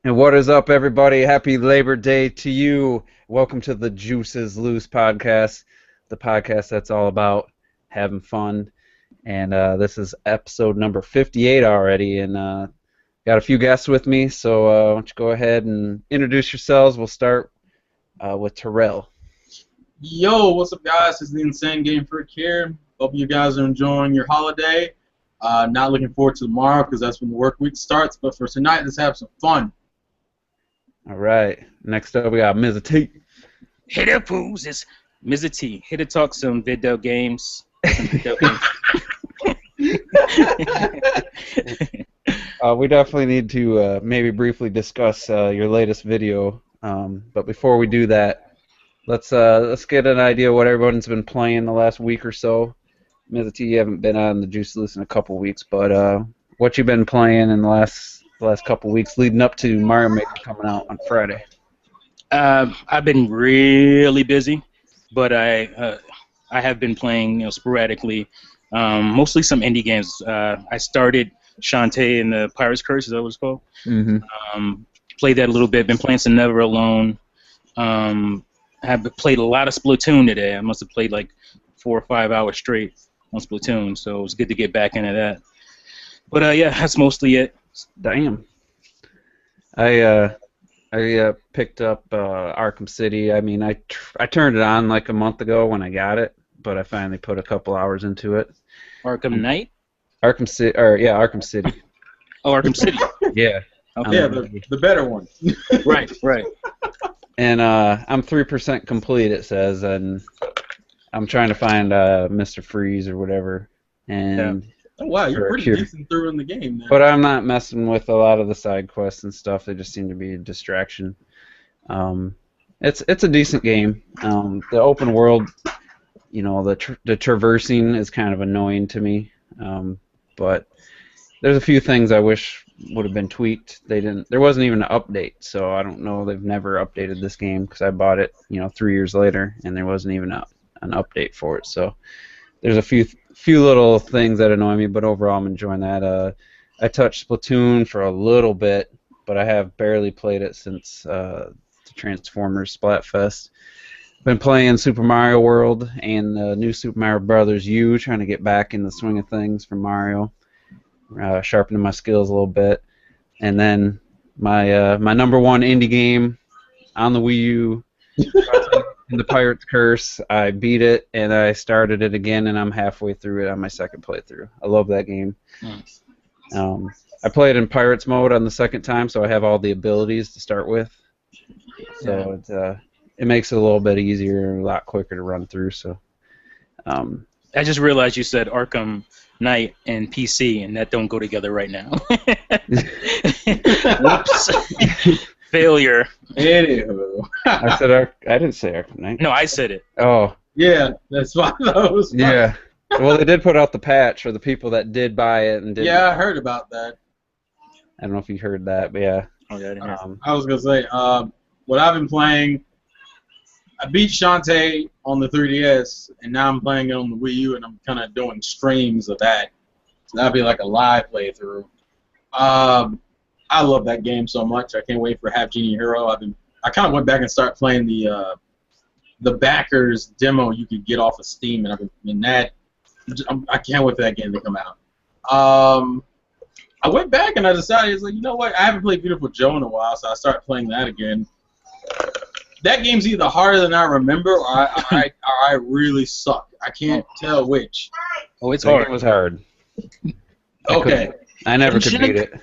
And what is up, everybody? Happy Labor Day to you. Welcome to the Juices Loose podcast, the podcast that's all about having fun. And this is episode number 58 already, and got a few guests with me. So why don't you go ahead and introduce yourselves? We'll start with Terrell. Yo, what's up, guys? It's the Insane Game Freak here. Hope you guys are enjoying your holiday. Not looking forward to tomorrow because that's when the work week starts. But for tonight, let's have some fun. All right. Next up, we got Ms. T. Hey there, fools. It's Mr. T. Here to talk some video games. We definitely need to maybe briefly discuss your latest video. But before we do that, let's get an idea of what everyone's been playing the last week or so. Ms. T, you haven't been on the Juice Loose in a couple weeks, but what you been playing in the last couple weeks leading up to Mario Maker coming out on Friday? I've been really busy, but I have been playing sporadically, mostly some indie games. I started Shantae and the Pirate's Curse, is that what it's called? Mm-hmm. Played that a little bit. Been playing some Never Alone. Have played a lot of Splatoon today. I must have played like 4 or 5 hours straight on Splatoon, so it was good to get back into that. But yeah, that's mostly it. Damn. I picked up Arkham City. I mean, I turned it on like a month ago when I got it, but I finally put a couple hours into it. Arkham Knight? Arkham City, or yeah, Arkham City. Oh, Arkham City. Yeah. Okay. Yeah, the better one. Right. And I'm 3% complete, it says, and I'm trying to find Mr. Freeze or whatever. And Yeah. Oh, wow, you're pretty decent through in the game now. But I'm not messing with a lot of the side quests and stuff. They just seem to be a distraction. It's a decent game. The open world, you know, the traversing is kind of annoying to me. But there's a few things I wish would have been tweaked. They didn't. There wasn't even an update, so I don't know. They've never updated this game because I bought it, 3 years later, and there wasn't even an update for it. So there's a few little things that annoy me, but overall I'm enjoying that. I touched Splatoon for a little bit, but I have barely played it since the Transformers Splatfest. Been playing Super Mario World and the new Super Mario Brothers U, trying to get back in the swing of things for Mario, sharpening my skills a little bit. And then my number one indie game on the Wii U, in the Pirate's Curse. I beat it, and I started it again, and I'm halfway through it on my second playthrough. I love that game. Nice. I played in Pirates mode on the second time, so I have all the abilities to start with. So it makes it a little bit easier and a lot quicker to run through. So I just realized you said Arkham Knight and PC, and that don't go together right now. Whoops. Failure. Anywho. I didn't say Arkham Knight. No, I said it. Oh. Yeah, that's why that was fun. Yeah. Well, they did put out the patch for the people that did buy it and did. Yeah, I heard about that. I don't know if you heard that, but yeah. Oh, yeah, I didn't hear. I was gonna say, what I've been playing, I beat Shantae on the 3DS, and now I'm playing it on the Wii U, and I'm kind of doing streams of that. So that'll be like a live playthrough. I love that game so much. I can't wait for Half Genie Hero. I kind of went back and started playing the backers demo you could get off of Steam, and I can't wait for that game to come out. I went back and I decided, it's like, you know what? I haven't played Beautiful Joe in a while, so I started playing that again. That game's either harder than I remember, or I really suck. I can't tell which. Oh, it's hard. It was hard. Okay. I never could beat it.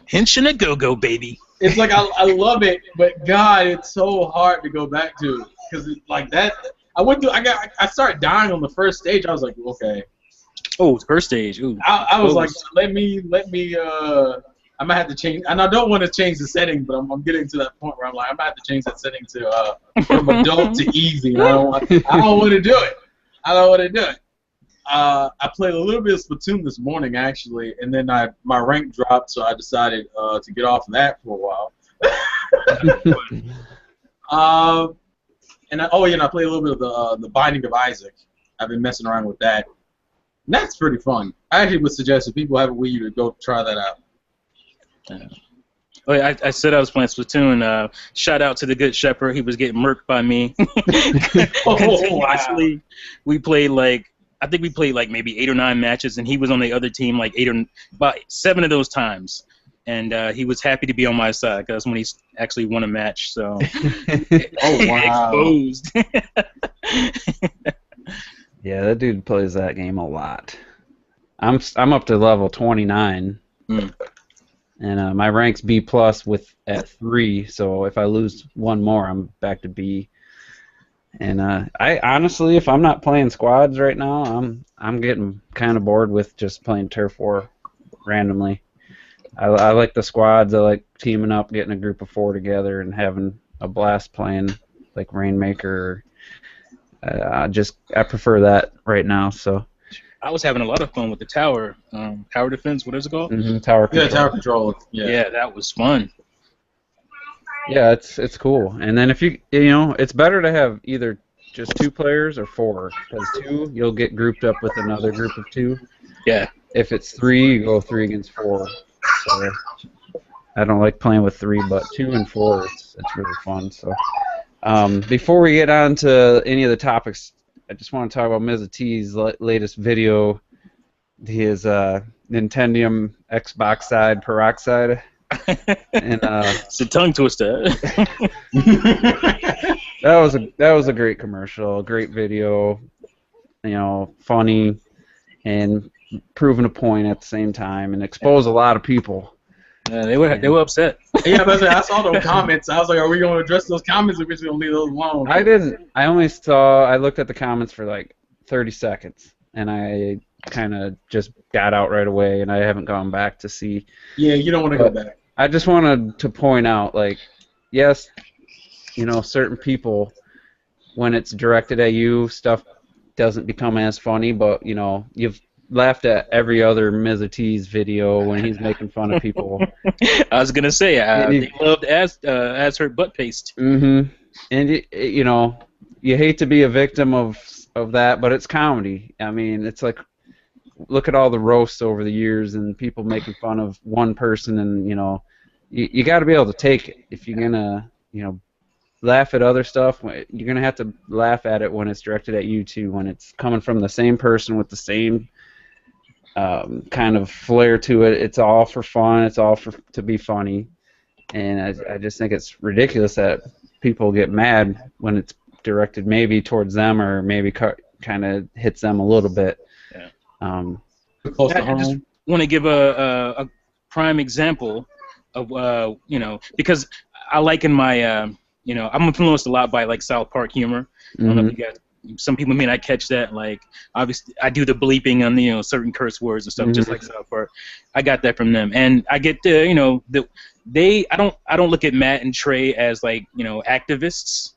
Henshin a go-go, baby. It's like I love it, but God, it's so hard to go back to because like that. I started dying on the first stage. I was like, okay. Oh, first stage. Ooh. I was like, let me. I might have to change, and I don't want to change the setting, but I'm getting to that point where I'm like, I might have to change that setting to from adult to easy. I don't want to do it. I don't want to do it. I played a little bit of Splatoon this morning, actually, and then my rank dropped, so I decided to get off of that for a while. And I played a little bit of the Binding of Isaac. I've been messing around with that. And that's pretty fun. I actually would suggest if people have a Wii U to go try that out. Oh, yeah, I said I was playing Splatoon. Shout out to the Good Shepherd. He was getting murked by me wow. continuously. We played I think we played like maybe 8 or 9 matches, and he was on the other team like about 7 of those times. And he was happy to be on my side because when he actually won a match. So Oh wow. exposed. Yeah, that dude plays that game a lot. I'm up to level 29, Mm. and my rank's B plus with at 3. So if I lose one more, I'm back to B. And I honestly, if I'm not playing squads right now, I'm getting kind of bored with just playing Turf War randomly. I like the squads. I like teaming up, getting a group of 4 together, and having a blast playing like Rainmaker. I prefer that right now. So I was having a lot of fun with the tower defense. What is it called? tower Yeah, control. tower control. Yeah. Yeah, that was fun. Yeah, it's cool. And then if you know, it's better to have either just 2 players or 4, because 2 you'll get grouped up with another group of 2. Yeah. If it's 3, you go 3 against 4. So I don't like playing with 3, but 2 and 4, it's really fun. So before we get on to any of the topics, I just want to talk about Mr. T's latest video, his Nintendium Xbox side peroxide. And It's a tongue twister. that was a great commercial, a great video, you know, funny and proving a point at the same time, and expose a lot of people. They were upset. Yeah, but I saw those comments. I was like, are we going to address those comments or are we just going to leave those alone? I didn't. I looked at the comments for like 30 seconds, and I kind of just got out right away, and I haven't gone back to see. Yeah, you don't want to go back. I just wanted to point out, like, yes, you know, certain people, when it's directed at you, stuff doesn't become as funny, but, you know, you've laughed at every other Mr. T's video when he's making fun of people. I was gonna say they loved as her butt paste. Mm-hmm. And you know, you hate to be a victim of that, but it's comedy. I mean, it's like, look at all the roasts over the years and people making fun of one person, and you know, you got to be able to take it. If you're gonna, you know, laugh at other stuff, you're gonna have to laugh at it when it's directed at you too. When it's coming from the same person with the same kind of flair to it, it's all for fun. It's all to be funny, and I just think it's ridiculous that people get mad when it's directed maybe towards them, or maybe kind of hits them a little bit. Yeah. Close to I just home. want to give a prime example of you know, because I like in my you know, I'm influenced a lot by like South Park humor. I don't know if you guys. Some people may not catch that. Like, obviously, I do the bleeping on the, you know, certain curse words and stuff, just like South Park. I got that from them, and I get the, you know, I don't look at Matt and Trey as like, you know, activists.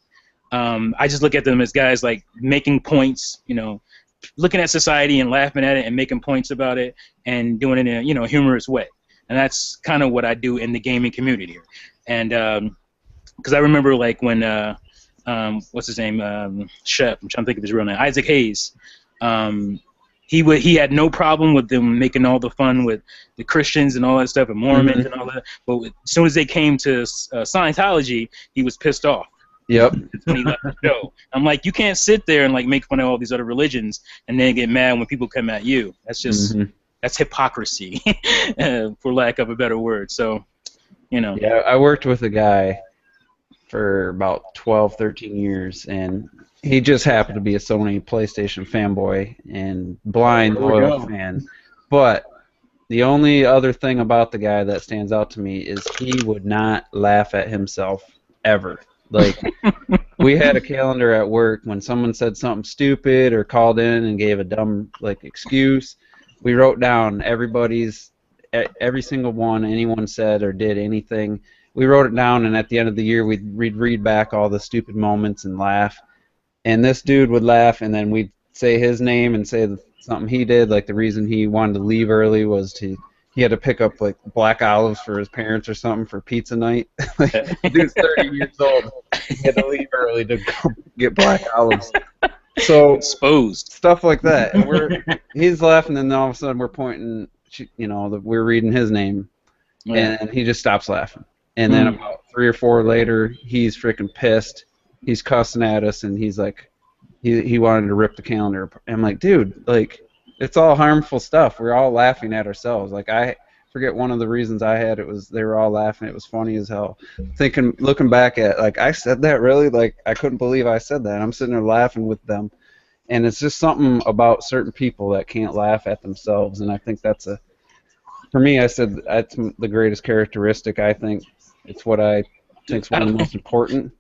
I just look at them as guys like making points, you know, looking at society and laughing at it and making points about it and doing it in a, you know, humorous way. And that's kind of what I do in the gaming community here. And because I remember like when what's his name, Chef, I'm trying to think of his real name, Isaac Hayes. He had no problem with them making all the fun with the Christians and all that stuff and Mormons and all that. But as soon as they came to Scientology, he was pissed off. Yep. That's when he left the show. I'm like, you can't sit there and like make fun of all these other religions and then get mad when people come at you. That's just that's hypocrisy, for lack of a better word. So, you know. Yeah, I worked with a guy for about 12, 13 years, and he just happened to be a Sony PlayStation fanboy and blind loyal fan. But the only other thing about the guy that stands out to me is he would not laugh at himself ever. Like, we had a calendar at work when someone said something stupid or called in and gave a dumb like excuse. We wrote down every single one anyone said or did anything. We wrote it down, and at the end of the year, we'd read back all the stupid moments and laugh. And this dude would laugh, and then we'd say his name and say something he did, like the reason he wanted to leave early was he had to pick up like black olives for his parents or something for pizza night. Like, the dude's 30 years old. He had to leave early to go get black olives. So exposed stuff like that. And he's laughing, and then all of a sudden we're pointing, you know, we're reading his name, and he just stops laughing. And then about 3 or 4 later, he's freaking pissed. He's cussing at us, and he's like, he wanted to rip the calendar. I'm like, dude, like, it's all harmful stuff. We're all laughing at ourselves. Like, I forget one of the reasons I had it was they were all laughing. It was funny as hell. Looking back at, like, I said that really? Like, I couldn't believe I said that. I'm sitting there laughing with them. And it's just something about certain people that can't laugh at themselves. And I think that's for me, I said that's the greatest characteristic, I think. It's what I think is one of the most important.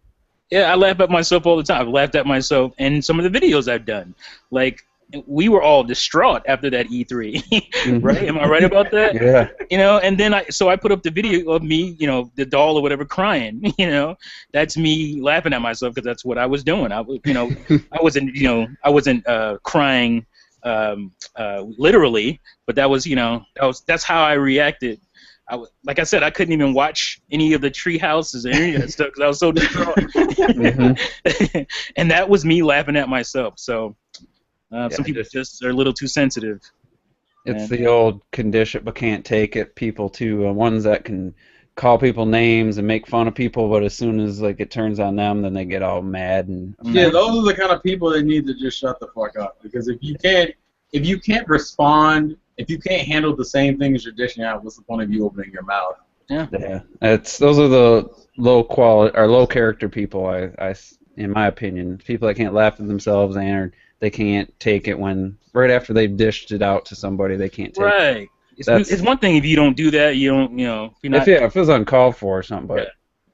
Yeah, I laugh at myself all the time. I've laughed at myself in some of the videos I've done. Like, we were all distraught after that E3, right? Am I right about that? Yeah. You know, and then I put up the video of me, you know, the doll or whatever, crying. You know, that's me laughing at myself because that's what I was doing. I was, you know, I wasn't crying literally, but that was, you know, that's how I reacted. Like I said, I couldn't even watch any of the tree houses or any of that stuff because I was so distraught. And that was me laughing at myself. So some people just are a little too sensitive. It's the old condition but can't take it people too. Ones that can call people names and make fun of people, but as soon as like it turns on them, then they get all mad and. Yeah, those are the kind of people that need to just shut the fuck up. Because if you can't respond. If you can't handle the same things you're dishing out, what's the point of you opening your mouth? Yeah. Those are the low quality or low character people. I in my opinion, people that can't laugh at themselves and they can't take it when right after they've dished it out to somebody, they can't take it. Right. It's one thing if you don't do that, you don't, you know. If you're not, if it was uncalled for or something, but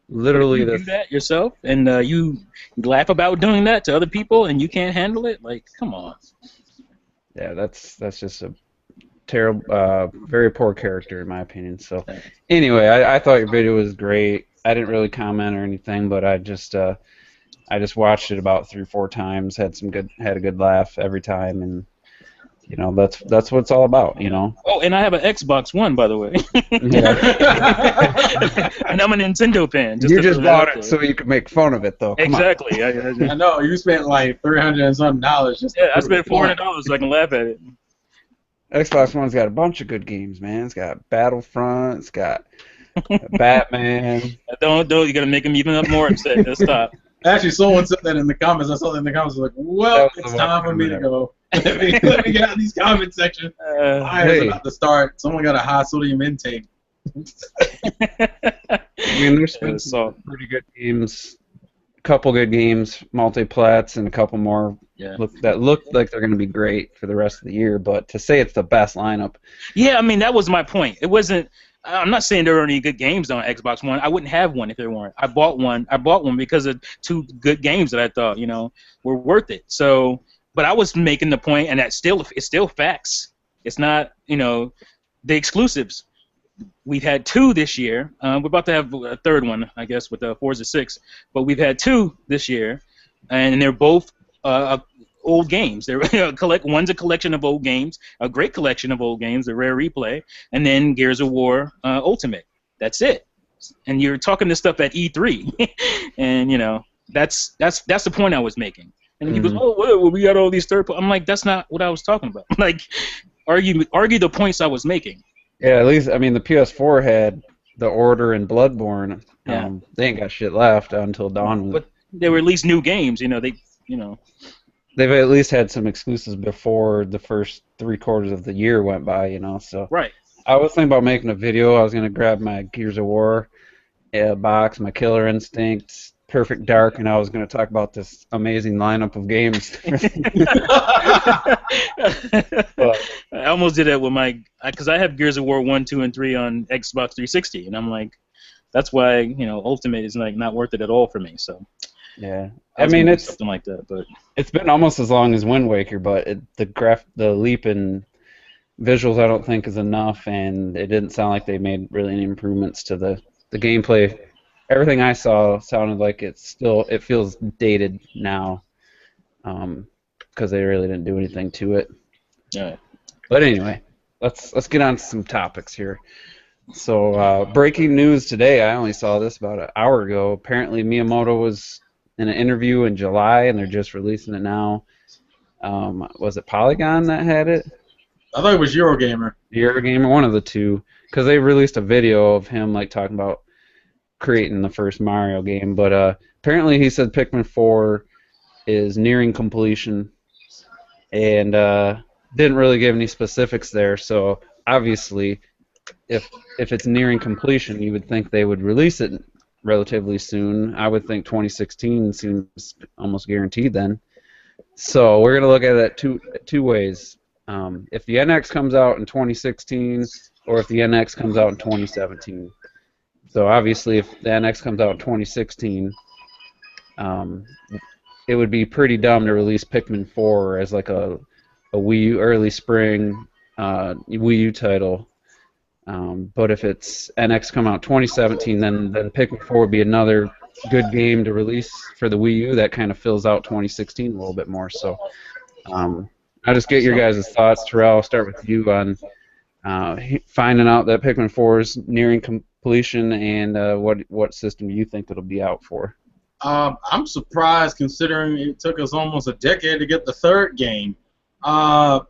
literally you do that yourself and you laugh about doing that to other people and you can't handle it. Like, come on. Yeah, that's just a terrible, very poor character in my opinion. So anyway, I thought your video was great. I didn't really comment or anything, but I just watched it about 3 or 4 times. Had a good laugh every time, and you know that's what it's all about, you know. Oh, and I have an Xbox One, by the way. And I'm a Nintendo fan. You just bought it so you could make fun of it, though. Come exactly. I know you spent like $300 and something just. Yeah, I spent $400 so I can laugh at it. Xbox One's got a bunch of good games, man. It's got Battlefront. It's got Batman. Don't. You gotta make him even more upset. Let's stop. Actually, someone said that in the comments. I saw that in the comments. I was like, well, it's time for me to go. Let me get out of these comment sections. Fire's about to start. Someone got a high sodium intake. I mean, there's been some pretty good games. A couple good games, multi-plats, and a couple more that look like they're going to be great for the rest of the year. But to say it's the best lineup. Yeah, I mean, that was my point. It wasn't. I'm not saying there are any good games on Xbox One. I wouldn't have one if there weren't. I bought one because of 2 good games that I thought, you know, were worth it. So, but I was making the point, and it's still facts. It's not, you know, the exclusives. We've had 2 this year. We're about to have a 3rd one, I guess, with Forza 6. But we've had 2 this year, and they're both old games. They're one's a collection of old games, a great collection of old games, a rare replay, and then Gears of War Ultimate. That's it. And you're talking this stuff at E3, and you know that's the point I was making. And he goes, "Oh, well, we got all these third." I'm like, that's not what I was talking about. Like, argue the points I was making. Yeah, at least I mean the PS4 had The Order and Bloodborne. They ain't got shit left until Dawn. But they were at least new games. You know, they've at least had some exclusives before the first 3/4 of the year went by, you know. So right. I was thinking about making a video. I was gonna grab my Gears of War box, my Killer Instinct, Perfect Dark, and I was gonna talk about this amazing lineup of games. I almost did that with because I have Gears of War 1, 2, and 3 on Xbox 360, and I'm like, that's why, you know, Ultimate is like not worth it at all for me. So. Yeah, I mean it's something like that, but it's been almost as long as Wind Waker, but the leap in visuals I don't think is enough, and it didn't sound like they made really any improvements to the gameplay. Everything I saw sounded like it feels dated now, because they really didn't do anything to it. Yeah. But anyway, let's get on to some topics here. So breaking news today. I only saw this about an hour ago. Apparently Miyamoto was in an interview in July, and they're just releasing it now. Was it Polygon that had it? I thought it was Eurogamer. Eurogamer, one of the two, because they released a video of him like talking about creating the first Mario game. But apparently he said Pikmin 4 is nearing completion, and didn't really give any specifics there. So obviously, if it's nearing completion, you would think they would release it relatively soon. I would think 2016 seems almost guaranteed then. So we're gonna look at it two ways. If the NX comes out in 2016, or if the NX comes out in 2017. So obviously, if the NX comes out in 2016, it would be pretty dumb to release Pikmin 4 as like a Wii U early spring Wii U title. But if it's NX come out 2017, then Pikmin 4 would be another good game to release for the Wii U that kind of fills out 2016 a little bit more. So I'll just get your guys' thoughts. Terrell, I'll start with you on finding out that Pikmin 4 is nearing completion, and what system you think it'll be out for. I'm surprised considering it took us almost a decade to get the third game. So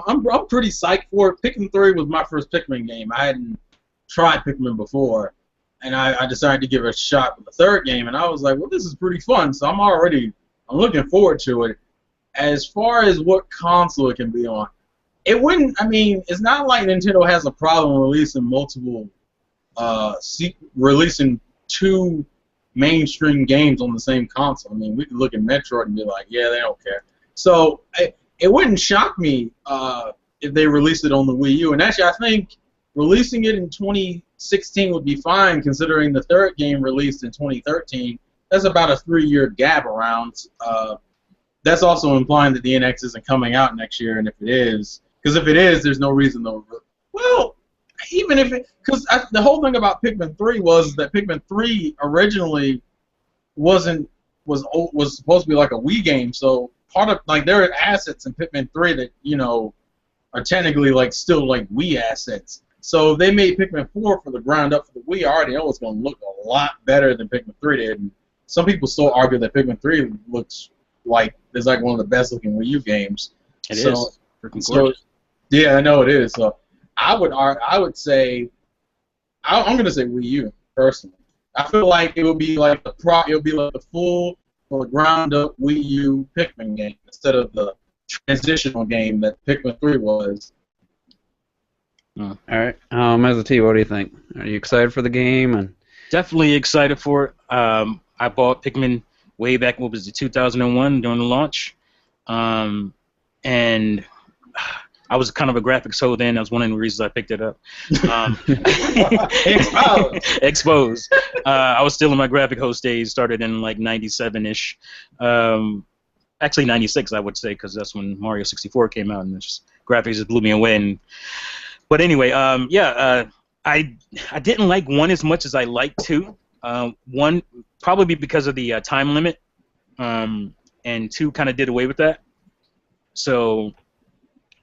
I'm pretty psyched for it. Pikmin 3 was my first Pikmin game. I hadn't tried Pikmin before, and I decided to give it a shot with the third game, and I was like, well, this is pretty fun, so I'm looking forward to it. As far as what console it can be on, it wouldn't, I mean, it's not like Nintendo has a problem releasing releasing two mainstream games on the same console. I mean, we could look at Metroid and be like, yeah, they don't care. So it wouldn't shock me if they released it on the Wii U. And actually, I think releasing it in 2016 would be fine, considering the third game released in 2013. That's about a 3-year gap around. That's also implying that the NX isn't coming out next year, and if it is, because if it is, there's no reason to. Well, even if it, because the whole thing about Pikmin 3 was that Pikmin 3 originally was supposed to be like a Wii game, so part of like there are assets in Pikmin 3 that are technically like still like Wii assets. So they made Pikmin 4 for the ground up for the Wii. I already know it's going to look a lot better than Pikmin 3 did. And some people still argue that Pikmin 3 looks like it's like one of the best looking Wii U games. It is. So yeah, I know it is. So I would say I'm gonna say Wii U personally. I feel like it would be like the full or the ground up Wii U Pikmin game instead of the transitional game that Pikmin 3 was. All right, Mezza, what do you think? Are you excited for the game? And definitely excited for it. I bought Pikmin way back, what was it, 2001 during the launch, and I was kind of a graphics hoe then. That was one of the reasons I picked it up. Exposed. I was still in my graphic hoe stage. Started in like '97-ish. Actually '96, I would say, because that's when Mario 64 came out, and graphics just blew me away. But anyway, I didn't like 1 as much as I liked 2. 1 probably because of the time limit, and 2 kind of did away with that. So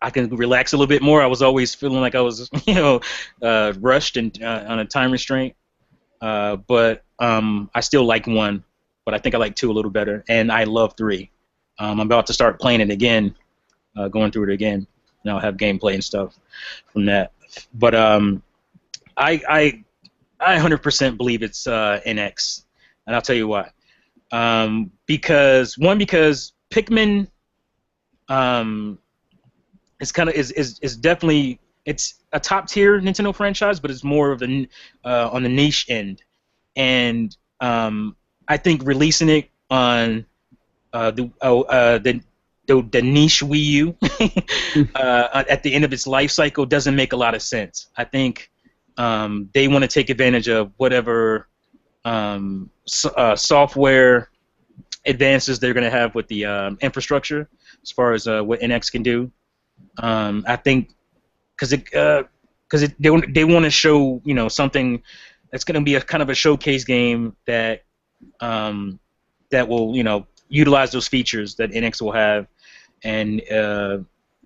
I can relax a little bit more. I was always feeling like I was, rushed and on a time restraint. But I still like 1, but I think I like 2 a little better, and I love 3. I'm about to start playing it again, going through it again. And I'll have gameplay and stuff from that. But I 100% believe it's NX, and I'll tell you why. Because Pikmin is definitely, it's a top tier Nintendo franchise, but it's more of the on the niche end, and I think releasing it on the niche Wii U at the end of its life cycle doesn't make a lot of sense. I think they want to take advantage of whatever software advances they're going to have with the infrastructure as far as what NX can do. I think because they want to show something that's going to be a kind of a showcase game that will utilize those features that NX will have, and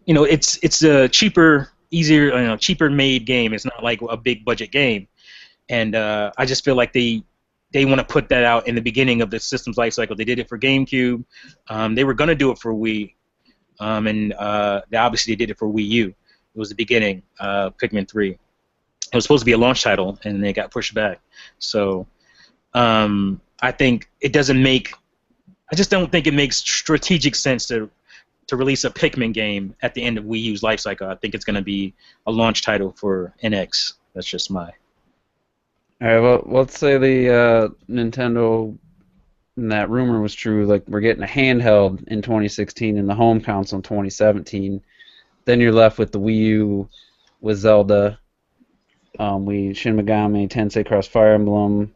it's a cheaper, easier, cheaper made game. It's not like a big budget game, and I just feel like they want to put that out in the beginning of the system's life cycle. They did it for GameCube. They were going to do it for Wii, and they obviously did it for Wii U. It was the beginning, Pikmin 3. It was supposed to be a launch title, and they got pushed back. So I think it doesn't make. I just don't think it makes strategic sense to release a Pikmin game at the end of Wii U's life cycle. I think it's going to be a launch title for NX. That's just my. All right, well, let's say the Nintendo and that rumor was true. Like we're getting a handheld in 2016 and the home console in 2017. Then you're left with the Wii U with Zelda, Shin Megami Tensei Cross Fire Emblem.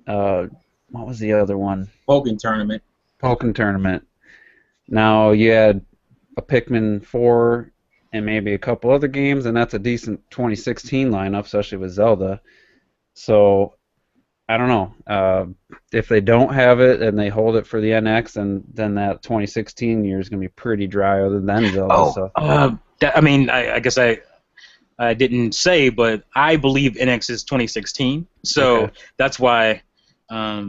What was the other one? Pokken Tournament. Pokken Tournament. Now you had a Pikmin 4 and maybe a couple other games, and that's a decent 2016 lineup, especially with Zelda. So I don't know. If they don't have it and they hold it for the NX, then that 2016 year is going to be pretty dry other than Zelda. I guess I didn't say, but I believe NX is 2016. So Okay. that's why, I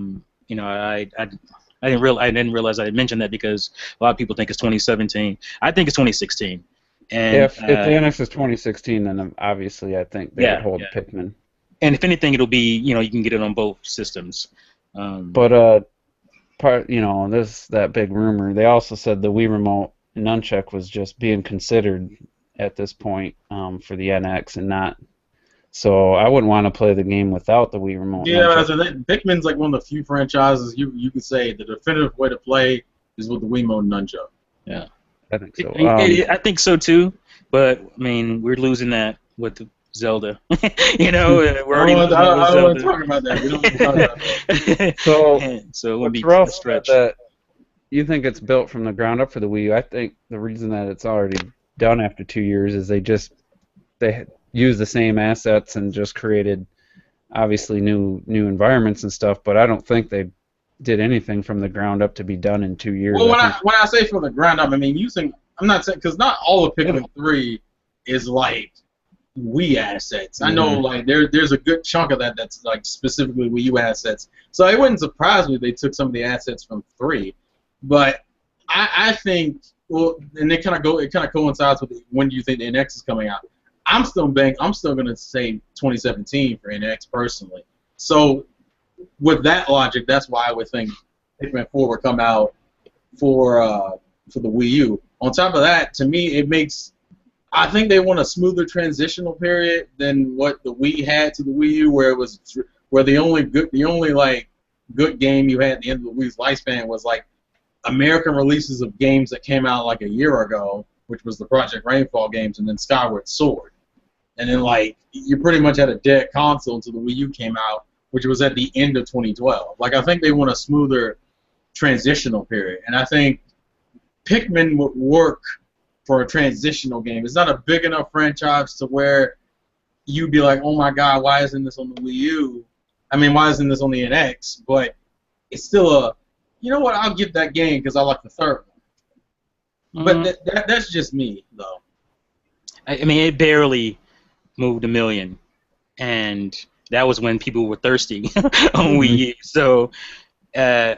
didn't realize I had mentioned that because a lot of people think it's 2017. I think it's 2016. And If the NX is 2016, then obviously I think they would hold Pikmin. And if anything, it'll be you can get it on both systems. But there's that big rumor. They also said the Wii Remote Nunchuck was just being considered at this point for the NX and not. So I wouldn't want to play the game without the Wii Remote. Yeah, Pikmin's like one of the few franchises you could say the definitive way to play is with the Wiimote Nunchuck. Yeah, I think so. I think so too. But I mean, we're losing that with Zelda. We're already losing that with I don't want to Zelda. talk about that. We don't want to talk about that. So it would be a Ralph stretch. said that you think it's built from the ground up for the Wii U. I think the reason that it's already done after 2 years is they used the same assets and just created obviously new environments and stuff. But I don't think they did anything from the ground up to be done in 2 years. Well, when I say from the ground up, I mean I'm not saying because not all of Pikmin 3 is like Wii assets. I know like there's a good chunk of that that's like specifically Wii U assets. So it wouldn't surprise me if they took some of the assets from 3. But I think and it kind of coincides with when do you think the NX is coming out? I'm still gonna say 2017 for NX personally. So with that logic, that's why I would think Pikmin 4 would come out for the Wii U. On top of that, to me, I think they want a smoother transitional period than what the Wii had to the Wii U, where the only good game you had at the end of the Wii's lifespan was like American releases of games that came out like a year ago, which was the Project Rainfall games, and then Skyward Sword. And then like you pretty much had a dead console until the Wii U came out, which was at the end of 2012. Like I think they want a smoother transitional period, and I think Pikmin would work for a transitional game. It's not a big enough franchise to where you'd be like, oh my god, why isn't this on the Wii U? I mean, why isn't this on the NX? But it's still you know what, I'll get that game because I like the third one. But that's just me, though. I mean, it barely moved 1 million, and that was when people were thirsty on Wii U. So I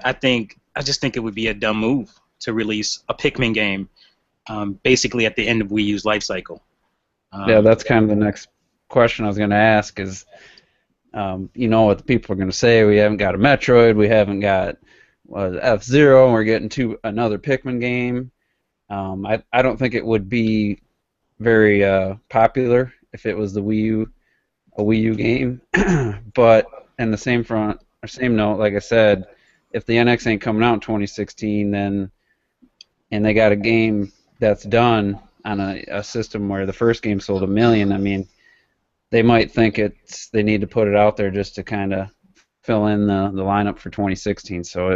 just think it would be a dumb move to release a Pikmin game basically at the end of Wii U's life cycle. Yeah, that's kind of the next question I was going to ask is, you know what the people are going to say, we haven't got a Metroid, we haven't got F-Zero, and we're getting another Pikmin game. I don't think it would be very popular if it was a Wii U game. But in the same note, like I said, if the NX ain't coming out in 2016, and they got a game that's done on a system where the first game sold 1 million, I mean, they might think they need to put it out there just to kind of fill in the lineup for 2016. So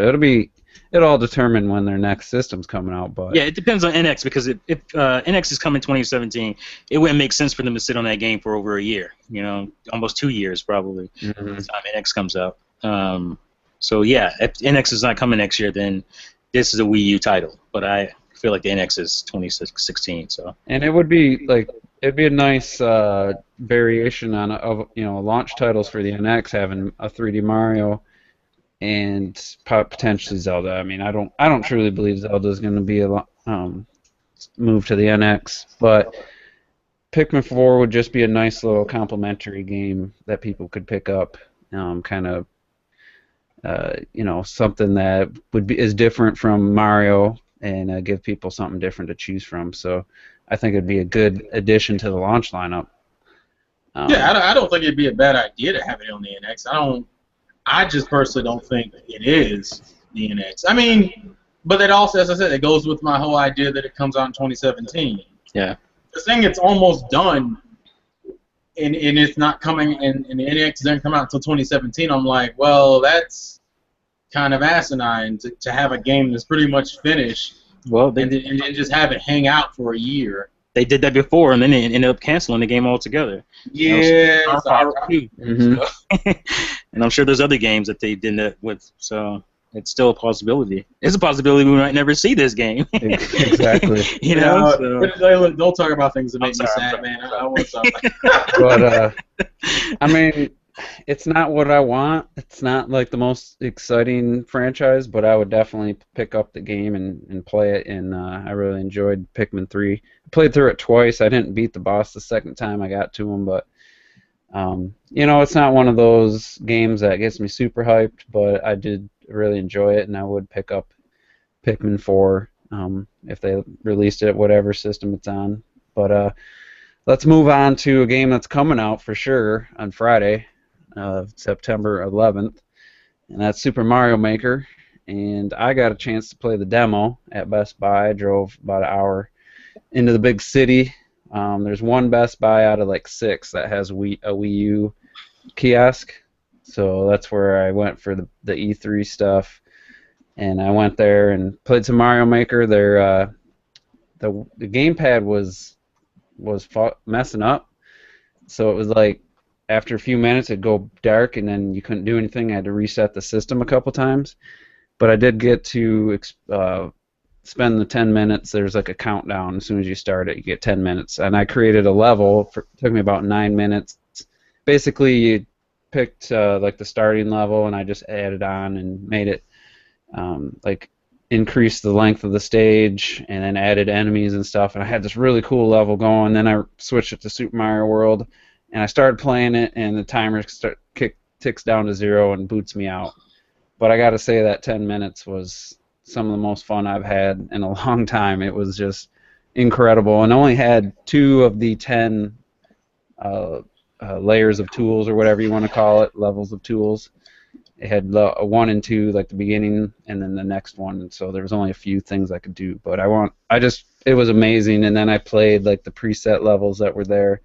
it'll all determine when their next system's coming out. But yeah, it depends on NX because if NX is coming 2017, it wouldn't make sense for them to sit on that game for over a year. Almost 2 years probably by the time NX comes out. So yeah, if NX is not coming next year, then this is a Wii U title. But I feel like the NX is 2016. So and it'd be a nice variation of launch titles for the NX, having a 3D Mario and potentially Zelda. I mean, I don't truly believe Zelda is going to be moved to the NX, but Pikmin 4 would just be a nice little complimentary game that people could pick up, kind of, something that is different from Mario and give people something different to choose from. So I think it'd be a good addition to the launch lineup. Yeah, I don't think it'd be a bad idea to have it on the NX. I just personally don't think it is the NX. I mean, but it also, as I said, it goes with my whole idea that it comes out in 2017. Yeah. The thing it's almost done, and it's not coming, and the NX doesn't come out until 2017. I'm like, well, that's kind of asinine to have a game that's pretty much finished, Well, and just have it hang out for a year. they did that before, and then they ended up canceling the game altogether. Yeah, Mhm. And I'm sure there's other games that they did that with, so it's still a possibility. It's a possibility we might never see this game. Exactly. You know? So. Don't talk about things that make me sorry, sad, man. I want something. But I mean, it's not what I want. It's not like the most exciting franchise, but I would definitely pick up the game and play it. And I really enjoyed Pikmin 3. I played through it twice. I didn't beat the boss the second time I got to him, but it's not one of those games that gets me super hyped. But I did really enjoy it, and I would pick up Pikmin 4 if they released it, whatever system it's on. But let's move on to a game that's coming out for sure on Friday. September 11th, and that's Super Mario Maker. And I got a chance to play the demo at Best Buy. I drove about an hour into the big city. There's one Best Buy out of like 6 that has a Wii U kiosk, so that's where I went for the E3 stuff. And I went there and played some Mario Maker. The gamepad was messing up, so it was like, after a few minutes, it'd go dark, and then you couldn't do anything. I had to reset the system a couple times. But I did get to spend the 10 minutes. There's like a countdown. As soon as you start it, you get 10 minutes. And I created a level. It took me about 9 minutes. Basically, you picked like the starting level, and I just added on and made it increase the length of the stage, and then added enemies and stuff. And I had this really cool level going. Then I switched it to Super Mario World. And I started playing it, and the timer ticks down to 0 and boots me out. But I got to say that 10 minutes was some of the most fun I've had in a long time. It was just incredible, and only had 2 of the 10 layers of tools, or whatever you want to call it, levels of tools. It had 1 and 2, like the beginning, and then the next one. So there was only a few things I could do. But it was amazing. And then I played like the preset levels that were there.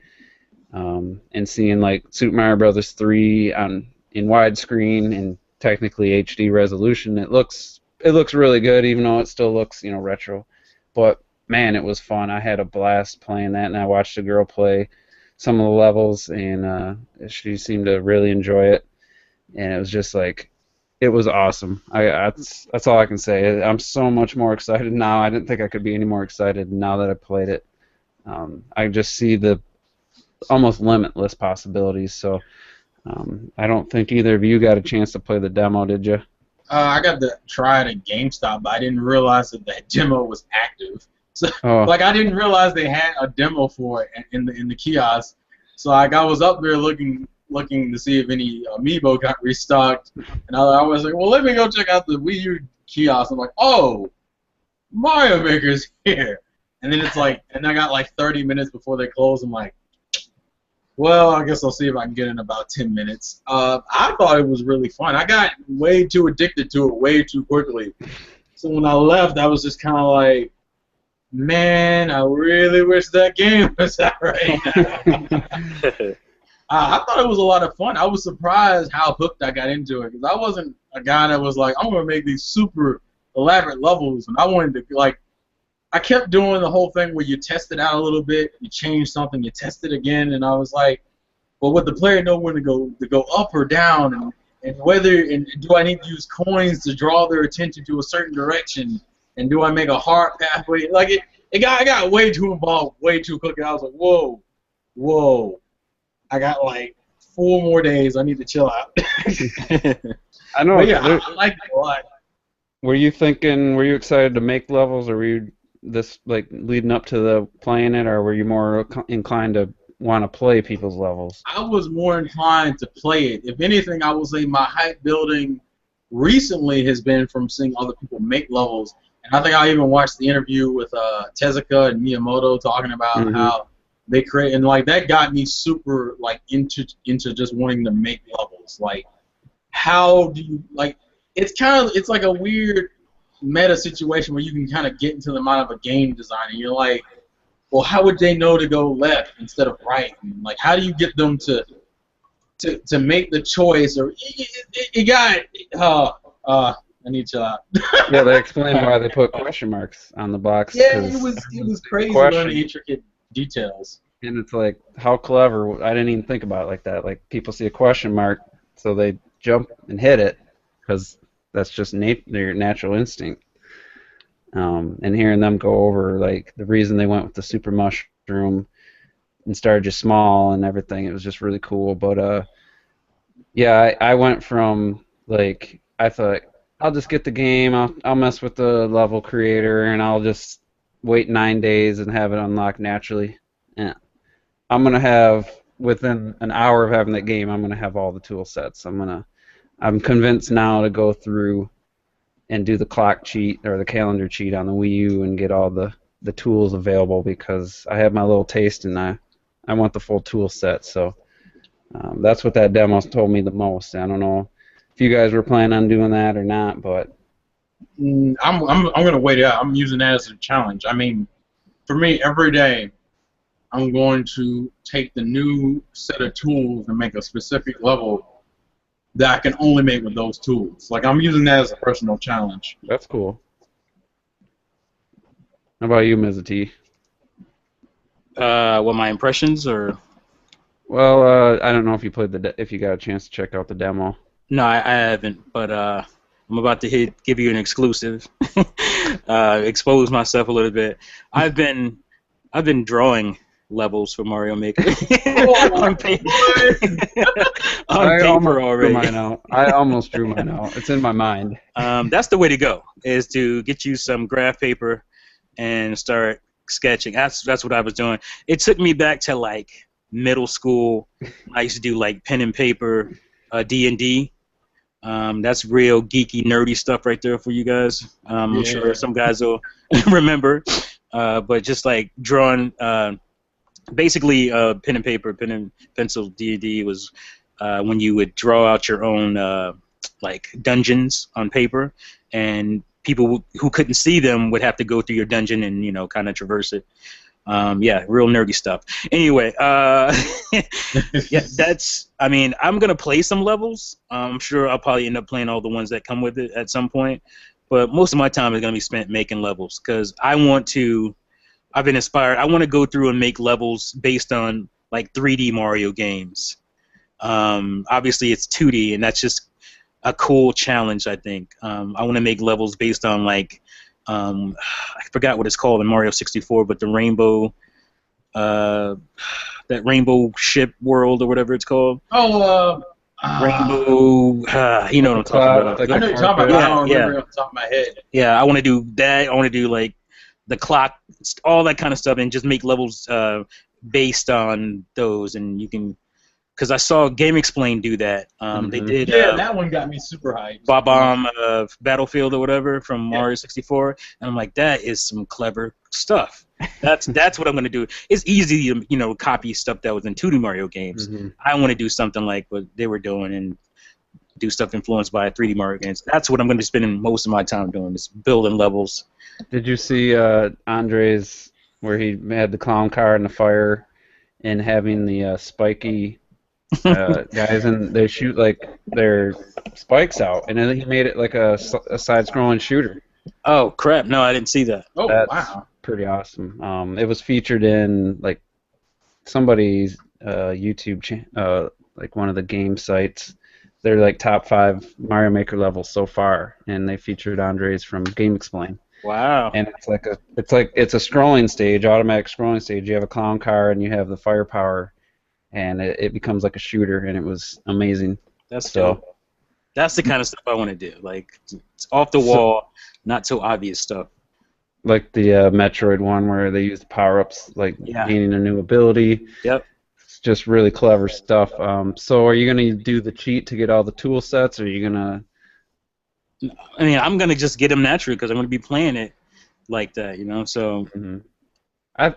And seeing like Super Mario Brothers 3 in widescreen and technically HD resolution, it looks really good, even though it still looks retro. But man, it was fun. I had a blast playing that, and I watched a girl play some of the levels, and she seemed to really enjoy it. And it was just like, it was awesome. That's all I can say. I'm so much more excited now. I didn't think I could be any more excited now that I played it. I just see the almost limitless possibilities. So I don't think either of you got a chance to play the demo, did you? I got to try it at GameStop, but I didn't realize that demo was active. So I didn't realize they had a demo for it in the kiosk. So I was up there looking to see if any Amiibo got restocked, and I was like, well, let me go check out the Wii U kiosk. I'm like, oh, Mario Maker's here. And then and I got like 30 minutes before they close. I'm like, well, I guess I'll see if I can get in about 10 minutes. I thought it was really fun. I got way too addicted to it way too quickly. So when I left, I was just kind of like, man, I really wish that game was out right now. I thought it was a lot of fun. I was surprised how hooked I got into it, because I wasn't a guy that was like, I'm going to make these super elaborate levels, and I wanted to, I kept doing the whole thing where you test it out a little bit, you change something, you test it again, and I was like, well, would the player know when to go up or down, and do I need to use coins to draw their attention to a certain direction, and do I make a hard pathway? I got way too involved, way too quickly. I was like, whoa, I got like 4 more days. I need to chill out. I know. But yeah, I like it a lot. Were you excited to make levels, or were you this like leading up to the playing it, or were you more inclined to want to play people's levels? I was more inclined to play it. If anything, I would say my hype building recently has been from seeing other people make levels. And I think I even watched the interview with Tezuka and Miyamoto talking about how they create, and like that got me super like into just wanting to make levels. Like, how do you like? It's like a weird meta situation where you can kind of get into the mind of a game designer. You're like, well, how would they know to go left instead of right? And like, how do you get them to make the choice? Or it got I need to. Yeah, they explained why they put question marks on the box. Yeah, it was crazy learning intricate details. And it's like, how clever! I didn't even think about it like that. Like, people see a question mark, so they jump and hit it because that's just their natural instinct. And hearing them go over like the reason they went with the super mushroom and started just small and everything, it was just really cool. But yeah, I went from like, I thought I'll just get the game, I'll mess with the level creator, and I'll just wait 9 days and have it unlock naturally. Yeah. I'm gonna have, within an hour of having that game, I'm gonna have all the tool sets. I'm convinced now to go through and do the clock cheat or the calendar cheat on the Wii U and get all the tools available, because I have my little taste and I want the full tool set. So that's what that demo told me the most. I don't know if you guys were planning on doing that or not, but I'm gonna wait it out. I'm using that as a challenge. I mean, for me, every day I'm going to take the new set of tools and make a specific level that I can only make with those tools. Like, I'm using that as a personal challenge. That's cool. How about you, Ms. T? What, my impressions or? Well, I don't know if you played if you got a chance to check out the demo. No, I haven't, but I'm about to give you an exclusive. Expose myself a little bit. I've been drawing levels for Mario Maker on paper already. already. I almost drew mine out. It's in my mind. That's the way to go, is to get you some graph paper and start sketching. That's what I was doing. It took me back to like middle school. I used to do like pen and paper, D&D. That's real geeky, nerdy stuff right there for you guys. I'm sure some guys will remember. But just like drawing, basically pen and paper, pen and pencil D&D was when you would draw out your own like dungeons on paper, and people who couldn't see them would have to go through your dungeon and kind of traverse it. Yeah, real nerdy stuff. Anyway, yeah, I mean, I'm gonna play some levels. I'm sure I'll probably end up playing all the ones that come with it at some point. But most of my time is gonna be spent making levels, because I've been inspired. I want to go through and make levels based on like 3D Mario games. Obviously, it's 2D, and that's just a cool challenge, I think. I want to make levels based on like. I forgot what it's called in Mario 64, but the rainbow, that rainbow ship world or whatever it's called. Oh, rainbow. You know what I'm talking about. I know you're talking about. I don't remember off the top of my head. Yeah, I want to do that. I want to do like the clock, all that kind of stuff, and just make levels based on those. And you can. Because I saw Game Explain do that. They did. Yeah, that one got me super hyped. Bob-omb Battlefield or whatever from Mario 64, and I'm like, that is some clever stuff. That's what I'm gonna do. It's easy to copy stuff that was in 2D Mario games. I want to do something like what they were doing and do stuff influenced by 3D Mario games. That's what I'm gonna be spending most of my time doing, is building levels. Did you see Andre's where he had the clown car in the fire and having the spiky guys, and they shoot like their spikes out, and then he made it like a side-scrolling shooter. Oh crap! No, I didn't see that. Oh, that's pretty awesome. It was featured in like somebody's YouTube like one of the game sites. They're like top 5 Mario Maker levels so far, and they featured Andre's from Game Explain. Wow! And it's a scrolling stage, automatic scrolling stage. You have a clown car and you have the firepower. And it becomes like a shooter, and it was amazing. That's dope. That's the kind of stuff I want to do. Like, it's off the wall, not so obvious stuff. like the Metroid one where they use the power-ups, like Yeah. gaining a new ability. Yep. It's just really clever stuff. So are you gonna do the cheat to get all the tool sets, or are you gonna? I mean, I'm gonna just get them naturally because I'm gonna be playing it like that, So Mhm. I,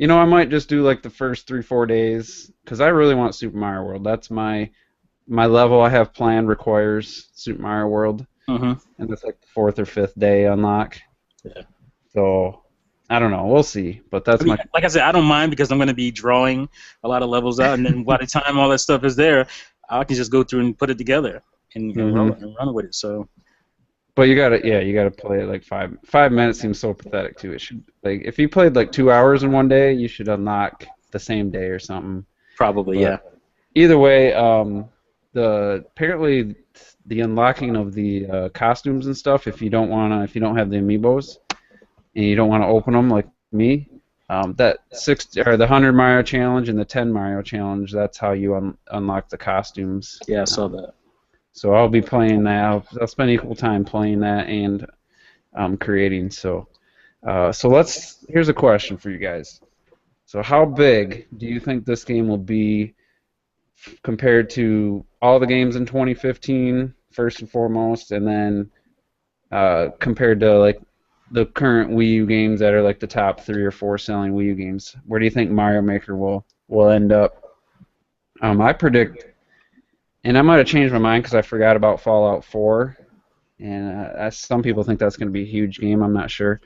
I might just do like the first 3-4 days because I really want Super Mario World. That's my level I have planned requires Super Mario World, mhm. and it's like the fourth or fifth day unlock. Yeah. So I don't know. We'll see. But I that's mean, my. like I said, I don't mind because I'm gonna be drawing a lot of levels out, and then by the time all that stuff is there, I can just go through and put it together and roll it and run with it. So But you gotta play it like 5 minutes seems so pathetic too. It should like if you played like 2 hours in one day, you should unlock the same day or something. probably, But yeah. either way, apparently the unlocking of the costumes and stuff, if you don't have the amiibos and you don't wanna open them like me, that the 100 Mario challenge and the 10 Mario challenge, that's how you unlock the costumes. Yeah, I saw that. So I'll be playing that. I'll spend equal time playing that and creating. Here's a question for you guys. So how big do you think this game will be compared to all the games in 2015, first and foremost, and then compared to like the current Wii U games that are like the top 3 or 4 selling Wii U games? Where do you think Mario Maker will end up? I predict, and I might have changed my mind because I forgot about Fallout 4, and some people think that's going to be a huge game. I'm not sure.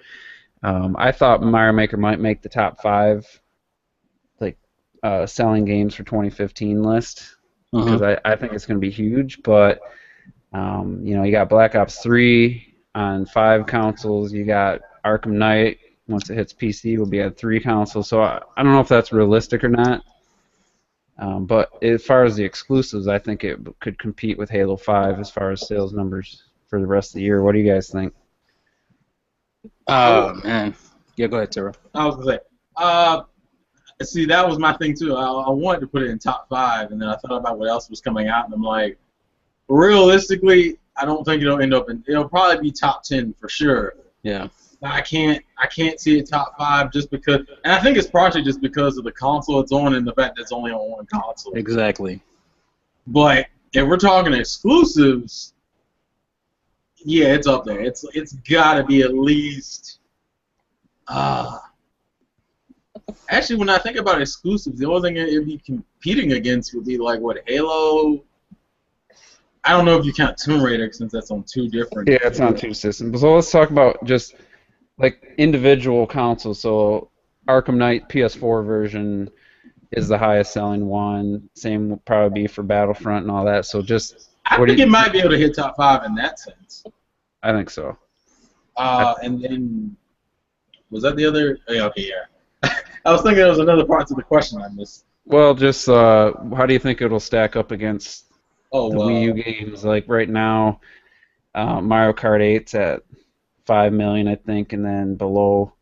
I thought Mario Maker might make the top 5 like selling games for 2015 list because I think it's going to be huge. But you got Black Ops 3 on 5 consoles. You got Arkham Knight once it hits PC will be at 3 consoles. So I don't know if that's realistic or not. But as far as the exclusives, I think it could compete with Halo 5 as far as sales numbers for the rest of the year. What do you guys think? Oh man. Yeah, go ahead, Tara. I was gonna say, see, that was my thing too. I wanted to put it in top 5, and then I thought about what else was coming out, and I'm like, realistically, I don't think it'll end up in. It'll probably be top 10 for sure. Yeah. I can't see it top 5 just because, and I think it's partially just because of the console it's on and the fact that it's only on one console. Exactly. But if we're talking exclusives, yeah, it's up there. It's got to be at least. Actually, when I think about exclusives, the only thing it'd be competing against would be like what Halo. I don't know if you count Tomb Raider since that's on 2 different. Yeah, it's on 2 systems. So let's talk about just like individual consoles. So Arkham Knight PS4 version is the highest selling one. Same will probably be for Battlefront and all that. So just I think it might be able to hit top 5 in that sense. I think so. And then was that the other? Yeah, okay, yeah. I was thinking there was another part to the question I missed. Well, just how do you think it'll stack up against the Wii U games? Like right now, Mario Kart 8's at 5 million, I think, and then below,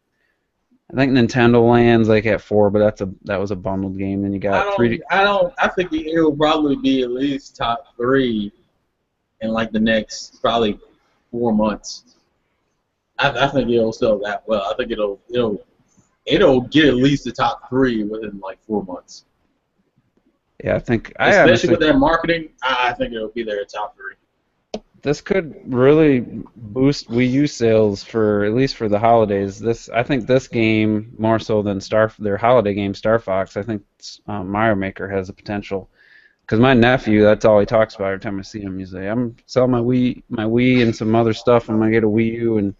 I think Nintendo Land's like at 4, but that was a bundled game. Then you got 3D. I think it will probably be at least top 3 in like the next probably 4 months. I think it'll sell that well. I think it'll get at least the top 3 within like 4 months. Yeah, I think Especially with that marketing, I think it'll be there at top 3. This could really boost Wii U sales for at least for the holidays. I think this game more so than their holiday game Star Fox. I think Mario Maker has the potential. Because my nephew, that's all he talks about every time I see him. He's like, "I'm selling my Wii and some other stuff. I'm gonna get a Wii U and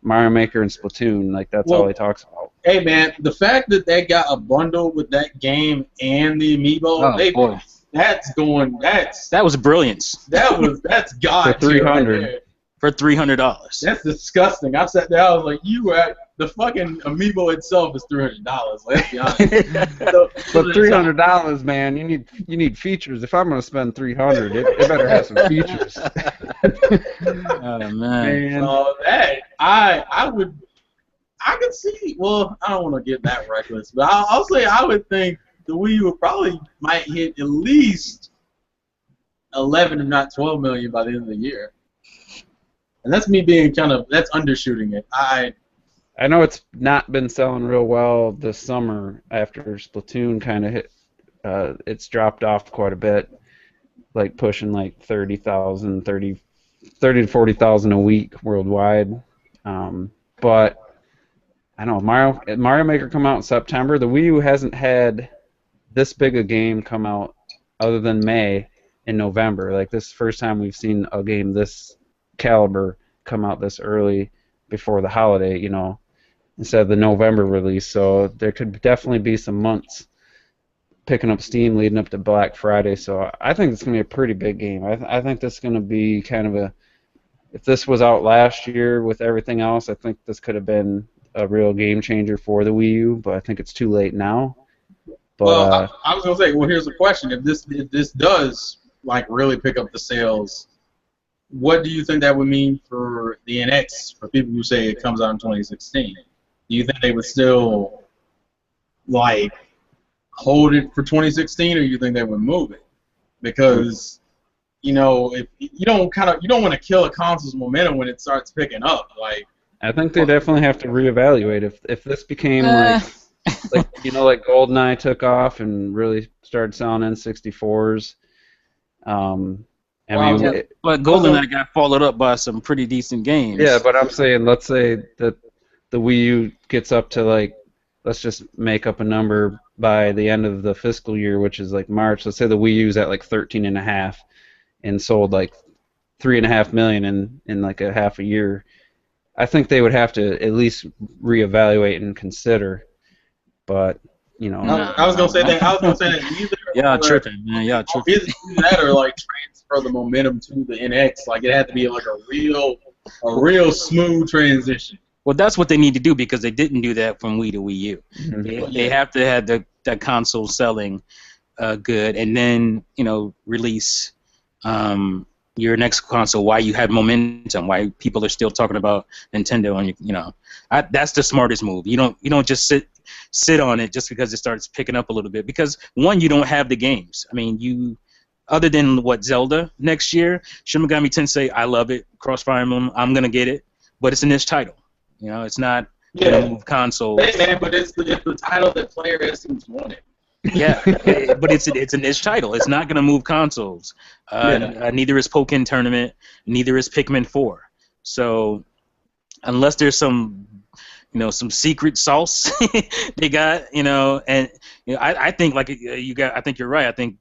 Mario Maker and Splatoon." Like that's all he talks about. Hey man, the fact that they got a bundle with that game and the Amiibo, boy. That was brilliance. That's God. For 300. Right For $300. That's disgusting. I sat there, I was like, the fucking Amiibo itself is $300. Let's be honest. But $300, man, you need features. If I'm gonna spend $300, it better have some features. Oh man. I could see. Well, I don't want to get that reckless, but I'll say I would think the Wii U might hit at least 11, if not 12 million by the end of the year. And that's me being that's undershooting it. I know it's not been selling real well this summer after Splatoon kind of hit. It's dropped off quite a bit, like pushing like 30 to 40,000 a week worldwide. But I don't know, Mario Maker come out in September. The Wii U hasn't had this big a game come out other than May in November. Like this is the first time we've seen a game this caliber come out this early before the holiday, instead of the November release. So there could definitely be some months picking up steam leading up to Black Friday. So I think it's going to be a pretty big game. I think this is going to be kind of a, if this was out last year with everything else, I think this could have been a real game changer for the Wii U, but I think it's too late now. But, well, I was gonna say, well, here's the question: if this does like really pick up the sales, what do you think that would mean for the NX for people who say it comes out in 2016? Do you think they would still like hold it for 2016, or do you think they would move it? Because if you don't want to kill a console's momentum when it starts picking up. Like, I think they definitely have to reevaluate if this became like GoldenEye took off and really started selling N64s. But GoldenEye got followed up by some pretty decent games. Yeah, but I'm saying, let's say that the Wii U gets up to like, let's just make up a number by the end of the fiscal year, which is like March. Let's say the Wii U's at like 13.5 and sold like 3.5 million in like a half a year. I think they would have to at least reevaluate and consider. But I was gonna say that. Either. Yeah, tripping, man. Yeah, tripping. Either that or like transfer the momentum to the NX. Like it had to be like a real smooth transition. Well, that's what they need to do because they didn't do that from Wii to Wii U. Mm-hmm. They have to have the console selling good, and then release your next console. Why you had momentum? Why people are still talking about Nintendo? And that's the smartest move. You don't just sit on it just because it starts picking up a little bit. Because one, you don't have the games. I mean, other than Zelda next year, Shin Megami Tensei, I love it. Crossfire Emblem, I'm gonna get it, but it's a niche title. It's not gonna move consoles. Hey man, but it's the title that player estimates wanted. Yeah, but it's a niche title. It's not gonna move consoles. Neither is Pokken Tournament. Neither is Pikmin 4. So unless there's some secret sauce they got, and I think like I think you're right. I think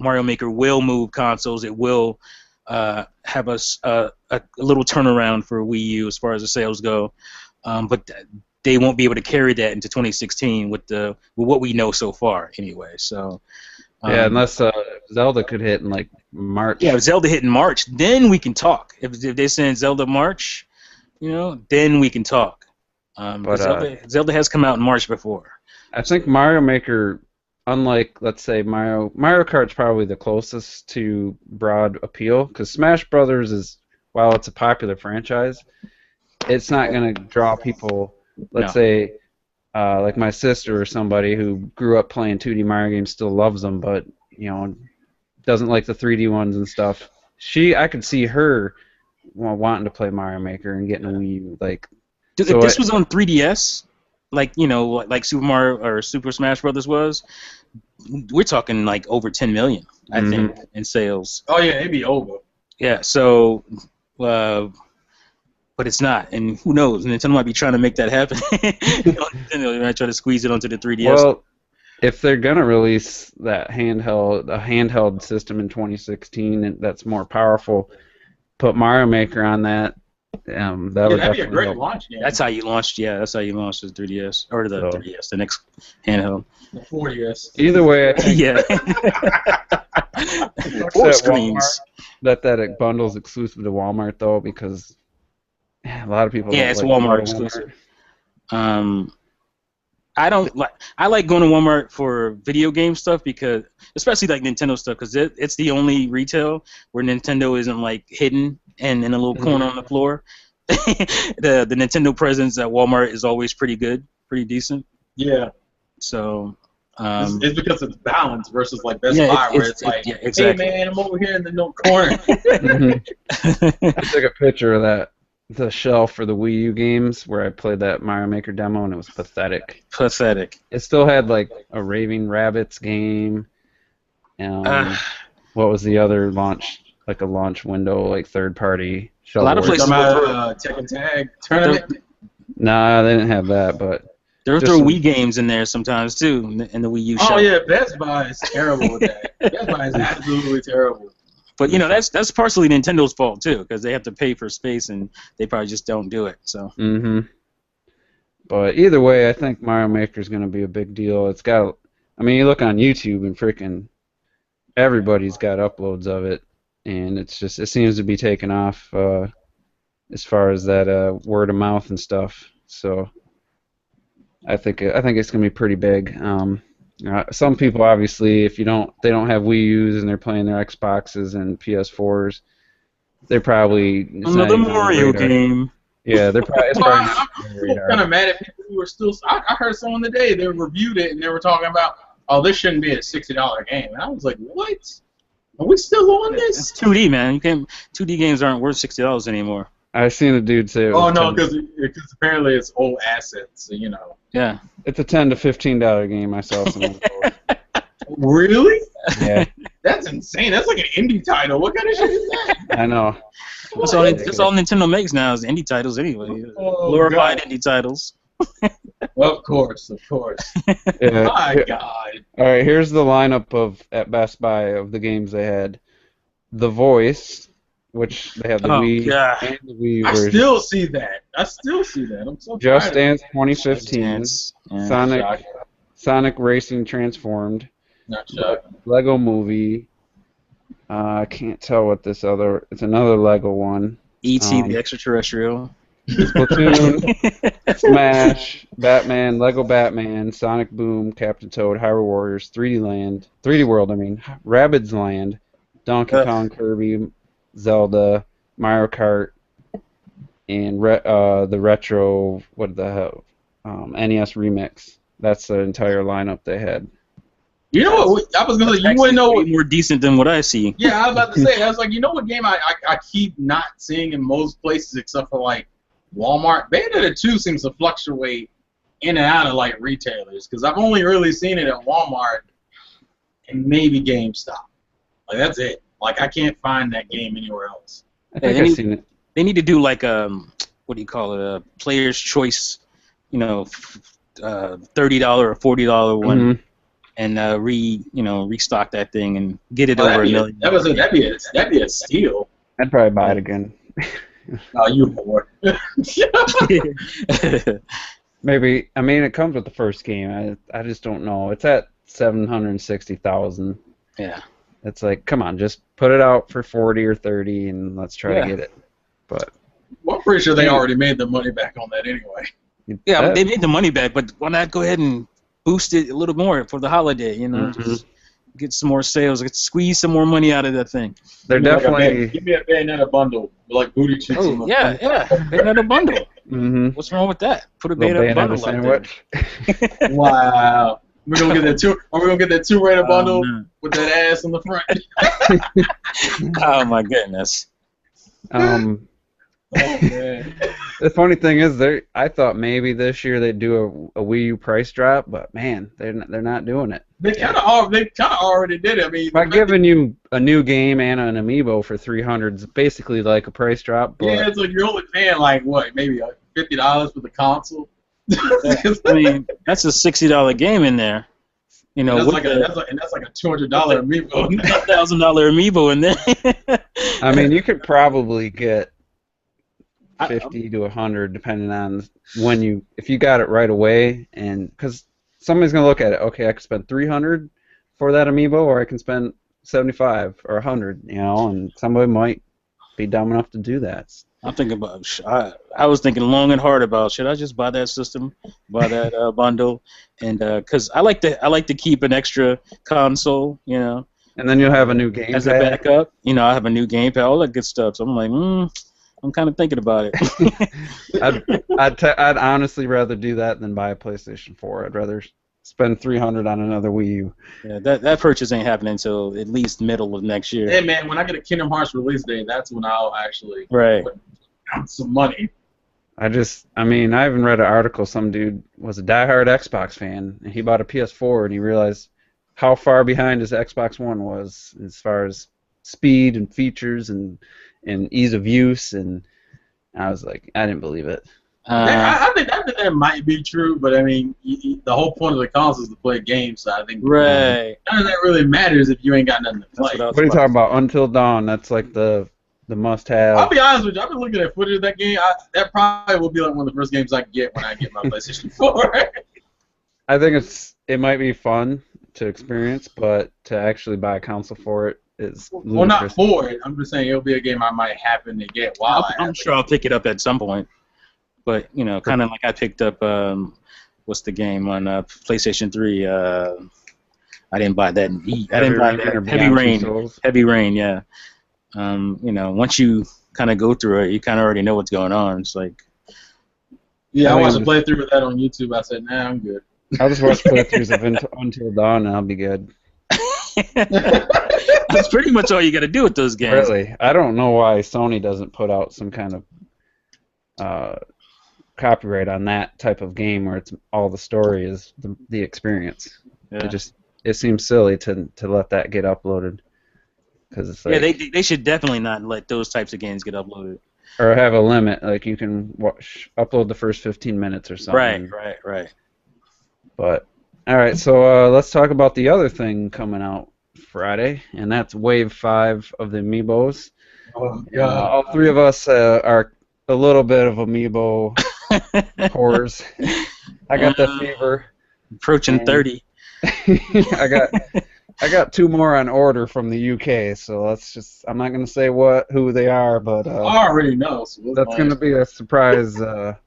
Mario Maker will move consoles. It will have a little turnaround for Wii U as far as the sales go, but they won't be able to carry that into 2016 with what we know so far anyway. So unless Zelda could hit in like March. Yeah, if Zelda hit in March, then we can talk. If they send Zelda March, then we can talk. But Zelda has come out in March before. I think Mario Maker, unlike, let's say, Mario Kart's probably the closest to broad appeal, because Smash Brothers is, while it's a popular franchise, it's not going to draw people, let's say, like my sister or somebody who grew up playing 2D Mario games still loves them, but, doesn't like the 3D ones and stuff. I could see her wanting to play Mario Maker and getting a Wii U, like. Dude, if this was on 3DS, like Super Mario or Super Smash Brothers was, we're talking like over 10 million, I think, in sales. Oh yeah, it'd be over. Yeah, so, but it's not, and who knows? Nintendo might be trying to make that happen. Nintendo might try to squeeze it onto the 3DS. Well, if they're gonna release that handheld system in 2016 that's more powerful, put Mario Maker on that. That'd be a great launch game. That's how you launched. Yeah, that's how you launched the 3DS or the 3DS, the next handheld. The 4DS. Either way, I think yeah. 4 screens. That it bundles exclusive to Walmart though, because a lot of people. Yeah, it's Walmart exclusive. I like going to Walmart for video game stuff because, especially like Nintendo stuff, because it's the only retail where Nintendo isn't like hidden and in a little corner on the floor. the Nintendo presence at Walmart is always pretty good, pretty decent. Yeah. So. It's because it's balanced versus like Best Buy, where it's like, exactly. hey man, I'm over here in the corner. I took a picture of that the shelf for the Wii U games where I played that Mario Maker demo and it was pathetic. Pathetic. It still had like a Raving Rabbits game. Uh, What was the other launch? Like a launch window, like third party A lot shovel. of places Talking will about Tekken Tag Tournament. Nah, they didn't have that, but they'll just throw some- Wii games in there sometimes too, in the Wii U Oh shell. yeah, Best Buy is terrible with that. Best Buy is absolutely terrible. But you know that's partially Nintendo's fault too, because they have to pay for space and they probably just don't do it. So But either way, I think Mario Maker is going to be a big deal. It's got, I mean, you look on YouTube and freaking everybody's got uploads of it, and it seems to be taking off as far as that word of mouth and stuff. So I think it's going to be pretty big. Some people obviously, if they don't have Wii U's and they're playing their Xboxes and PS4s, they're probably another Mario game. Yeah, they're probably. It's Well, probably I'm kind of mad at people who are still. I heard someone today they reviewed it and they were talking about, oh, this shouldn't be a $60 game, and I was like, what? Are we still on It's this? 2D, man. 2D games aren't worth $60 anymore. I seen a dude say. Oh no, because apparently it's old assets, so, Yeah. It's a $10 to $15 game. I saw someone. Really? Yeah, That's insane. That's like an indie title. What kind of shit is that? I know. That's all Nintendo makes now is indie titles anyway. Oh, Glorified God. indie titles. Of course. Yeah. My God. All right, here's the lineup at Best Buy of the games they had. The Voice, which they have the Oh, Wii God. and the Wii U I version. still see that. I'm so Just tired of Dance 2015, Yeah. Sonic Racing Transformed, Not shocked. Lego Movie. I can't tell what this other. It's another Lego one. E.T. the Extraterrestrial. Splatoon, Smash, Batman, Lego Batman, Sonic Boom, Captain Toad, Hyrule Warriors, 3D World, Rabbids Land, Donkey Kong, Kirby, Zelda, Mario Kart, and the retro, what the hell, NES Remix. That's the entire lineup they had. You know what? I was gonna say you wouldn't know way what. more decent than what I see. Yeah, I was about to say. I was like, you know what game I keep not seeing in most places except for like Walmart. Bayonetta 2 seems to fluctuate in and out of like retailers because I've only really seen it at Walmart and maybe GameStop. Like that's it. Like I can't find that game anywhere else. I think I've seen it. They need to do like what do you call it? A player's choice, $30 or $40 one. Mm-hmm. And restock that thing and get it Oh, over $1 million. That'd be a steal. I'd probably buy it again. Oh, you poor. Maybe. It comes with the first game. I just don't know. It's at 760,000. Yeah. It's like, come on, just put it out for 40 or 30, and let's try to get it. But Well, I'm pretty sure they already made the money back on that anyway. Yeah, they made the money back, but why not go ahead and boost it a little more for the holiday? Just get some more sales, squeeze some more money out of that thing. They're definitely. Give me a Bayonetta bundle with like booty cheeks. Oh yeah, Bayonetta bundle. Mm-hmm. What's wrong with that? Put a Bayonetta bundle out there. sandwich. Wow. We're gonna get that two. Are we gonna get that two-rated bundle man. with that ass on the front? Oh my goodness. Oh man. The funny thing is, I thought maybe this year they'd do a Wii U price drop, but man, they're not doing it. They kind of already did it. By giving you a new game and an amiibo for $300 is basically like a price drop. But yeah, it's like you're only paying like what, maybe $50 for the console. That's a $60 game in there. That's with like a $200 amiibo. $1,000 amiibo in there. You could probably get 50 to 100 depending on if you got it right away, and because somebody's gonna look at it. Okay, I can spend 300 for that amiibo, or I can spend 75 or 100. And somebody might be dumb enough to do that. I'm thinking about. I was thinking long and hard about should I just buy that system, buy that bundle, and because I like to keep an extra console, And then you'll have a new game as a backup. I have a new game pad, all that good stuff. So I'm like, I'm kind of thinking about it. I'd honestly rather do that than buy a PlayStation 4. I'd rather spend $300 on another Wii U. Yeah, that purchase ain't happening until at least middle of next year. Hey man, when I get a Kingdom Hearts release date, that's when I'll actually Right. some money. I haven't read an article. Some dude was a diehard Xbox fan, and he bought a PS4, and he realized how far behind his Xbox One was as far as speed and features and ease of use, and I was like, I didn't believe it. I think that might be true, but I mean, the whole point of the console is to play games, so I think Right. none of that really matters if you ain't got nothing to play. What are you talking about? Until Dawn, that's like the must-have. I'll be honest with you, I've been looking at footage of that game. That probably will be like one of the first games I get when I get my PlayStation 4. I think it might be fun to experience, but to actually buy a console for it is ludicrous. Well, not for it. I'm just saying it'll be a game I might happen to get while I'm sure I'll pick it up at some point. But, you know, kind of like I picked up, what's the game on PlayStation 3? I didn't buy that. I didn't buy that. Heavy Rain. Heavy Rain, yeah. You know, once you kind of go through it, you kind of already know what's going on. It's like... Yeah, I watched a playthrough of that on YouTube. I said, nah, I'm good. I'll just watch playthroughs of Until Dawn and I'll be good. That's pretty much all you got to do with those games. Really, I don't know why Sony doesn't put out some kind of copyright on that type of game where it's all the story is the experience. Yeah. It seems silly to let that get uploaded because it's like, yeah, they should definitely not let those types of games get uploaded. Or have a limit, like you can upload the first 15 minutes or something. Right. But all right, so let's talk about the other thing coming out Friday, and that's Wave 5 of the Amiibos. Oh, God. All three of us are a little bit of Amiibo whores. I got the fever. Approaching 30. I got two more on order from the UK, so I'm not gonna say who they are, but I already know. So that's gonna be a surprise, a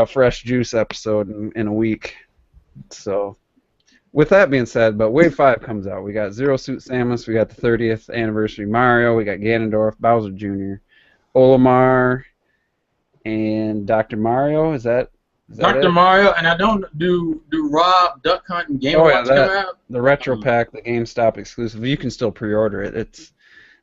fresh juice episode in a week. So, with that being said, but Wave 5 comes out. We got Zero Suit Samus, we got the 30th anniversary Mario, we got Ganondorf, Bowser Jr., Olimar, and Dr. Mario. Is that Dr. Mario, and I don't do Rob, Duck Hunt, and Game Watch come out? The retro pack, the GameStop exclusive. You can still pre-order it.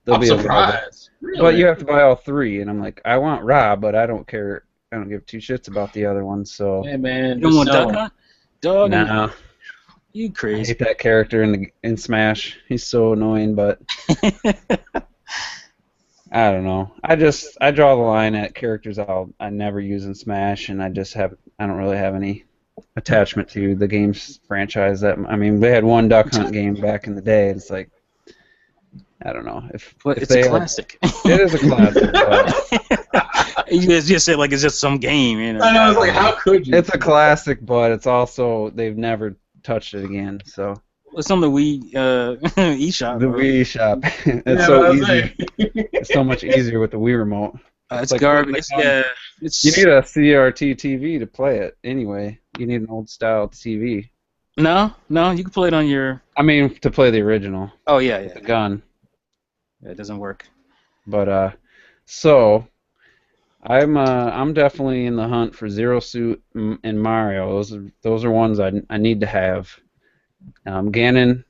I'm surprised. Really? But you have to buy all three, and I'm like, I want Rob, but I don't care. I don't give two shits about the other ones. So. Hey man, you don't want Duck Hunt? Dog. No. You crazy? I hate that character in Smash. He's so annoying, but. I don't know. I draw the line at characters I never use in Smash, and I don't really have any attachment to the game's franchise. They had one Duck Hunt game back in the day. It's like, I don't know if it's a classic. It is a classic. But you guys just say like it's just some game, you know. I know. I was like, how could you? It's a classic, but it's also they've never touched it again. So. It's on the Wii eShop. The Wii eShop. It's so easy. It's so much easier with the Wii remote. It's like garbage. Yeah. You need a CRT TV to play it anyway. You need an old style TV. No, you can play it on your. To play the original. Oh yeah. The gun. Yeah, it doesn't work. But so I'm definitely in the hunt for Zero Suit and Mario. Those are ones I need to have. Ganon,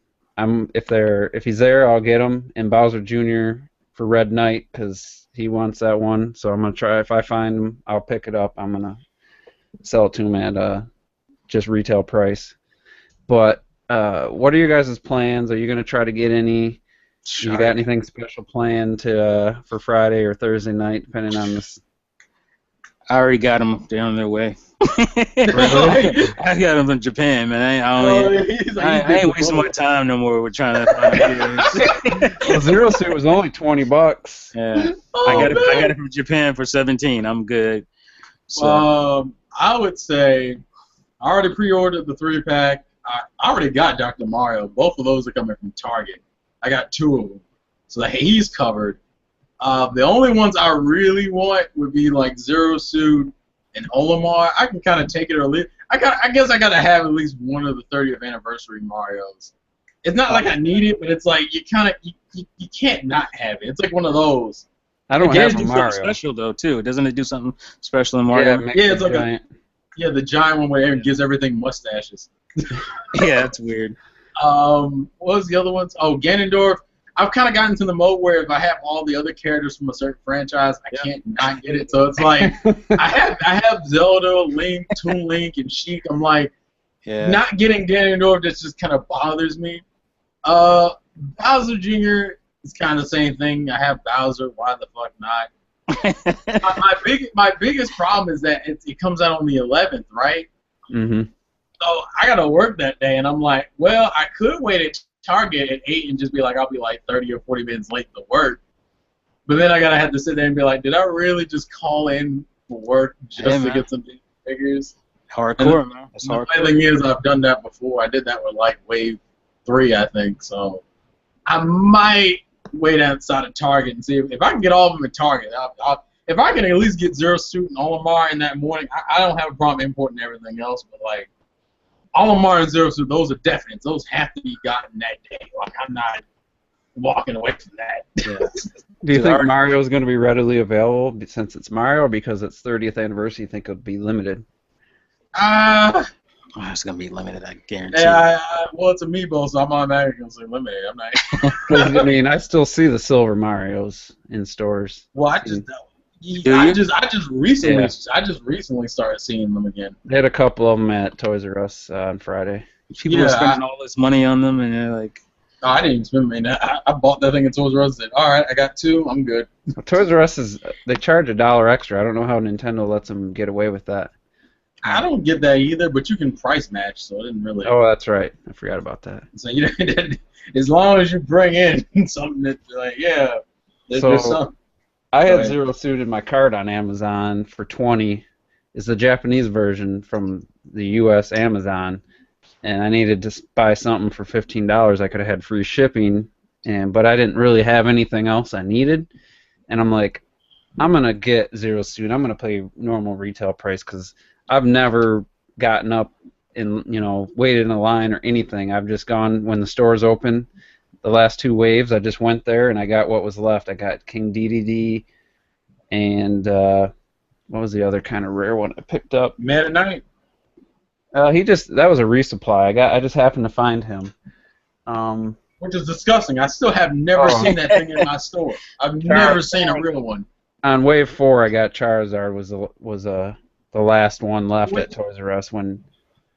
if he's there, I'll get him, and Bowser Jr. for Red Knight because he wants that one. So I'm gonna try. If I find him, I'll pick it up. I'm gonna sell it to him at just retail price. But what are your guys' plans? Are you gonna try to get any? You got anything special planned for Friday or Thursday night, depending on this? I already got them. They're on their way. Really? I got them from Japan, man. I ain't wasting my time no more with trying to find games. Well, Zero Suit was only $20. Yeah. I got it from Japan for 17. I'm good. So. I would say I already pre-ordered the 3-pack. I already got Dr. Mario. Both of those are coming from Target. I got 2 of them. So he's covered. The only ones I really want would be like Zero Suit and Olimar. I can kind of take it or leave. I guess I gotta have at least one of the 30th anniversary Marios. It's not like I need it, but it's like you can't not have it. It's like one of those. I don't have a do Mario. Something special though too. Doesn't it do something special in Mario? Yeah, it's like the giant one where it gives everything mustaches. Yeah, that's weird. What was the other ones? Oh, Ganondorf. I've kind of gotten to the mode where if I have all the other characters from a certain franchise, I can't not get it. So it's like I have Zelda, Link, Toon Link, and Sheik. I'm like not getting Ganondorf. That just kind of bothers me. Bowser Jr. is kind of the same thing. I have Bowser. Why the fuck not? my biggest problem is that it comes out on the 11th, right? Mm-hmm. So I gotta work that day, and I'm like, well, I could wait at Target at 8 and just be like, I'll be like 30 or 40 minutes late to work. But then I gotta have to sit there and be like, did I really just call in for work just to get some figures? Hardcore, man. That's the hardcore. thing is, I've done that before. I did that with like Wave 3, I think. So I might wait outside of Target and see if I can get all of them at Target. If I can at least get Zero Suit and Olimar in that morning, I don't have a problem importing everything else. But like Olimar and Zero Suit, those are definite. Those have to be gotten that day. Like I'm not walking away from that. Yeah. Do you think Mario is going to be readily available since it's Mario, or because it's 30th anniversary, you think it'll be limited? It's going to be limited, I guarantee. Yeah, well, it's Amiibo, so I'm automatically going to say limited. I'm not. I mean, I still see the silver Marios in stores. Well, I just recently started seeing them again. They had a couple of them at Toys R Us on Friday. People are spending all this money on them, and they're like, no, I didn't even spend money. I bought that thing at Toys R Us and said, all right, I got 2, I'm good. Well, Toys R Us they charge $1 extra. I don't know how Nintendo lets them get away with that. I don't get that either, but you can price match, so it didn't really. Oh, that's right. I forgot about that. So as long as you bring in something that like there's something. I had Zero Suit in my cart on Amazon for $20. It's the Japanese version from the U.S. Amazon, and I needed to buy something for $15. I could have had free shipping, but I didn't really have anything else I needed, and I'm like, I'm gonna get Zero Suit. I'm gonna pay normal retail price because I've never gotten up and waited in a line or anything. I've just gone when the stores open. The last 2 waves, I just went there and I got what was left. I got King DDD and what was the other kind of rare one I picked up? Meta Knight. That was a resupply. I just happened to find him. Which is disgusting. I still have never seen that thing in my store. I've never seen a real one. On wave 4, I got Charizard. Was the last one left at Toys R Us when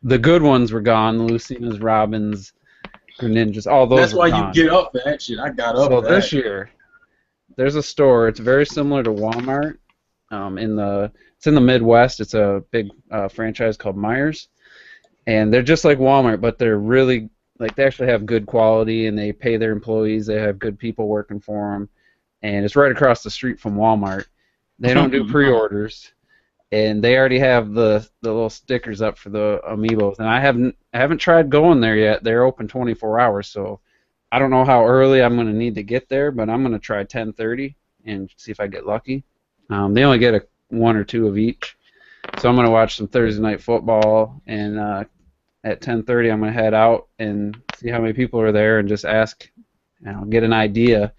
the good ones were gone. Lucina's, Robins, Greninjas, all those. That's were why gone. you get up for that shit. I got up. So for this that. year, there's a store. It's very similar to Walmart. It's in the Midwest. It's a big franchise called Myers, and they're just like Walmart, but they're really they actually have good quality and they pay their employees. They have good people working for them, and it's right across the street from Walmart. They don't do pre-orders. And they already have the little stickers up for the Amiibos, and I haven't tried going there yet. They're open 24 hours, so I don't know how early I'm going to need to get there, but I'm going to try 10:30 and see if I get lucky. They only get 1 or 2 of each, so I'm going to watch some Thursday night football, and at 10:30 I'm going to head out and see how many people are there and just ask, get an idea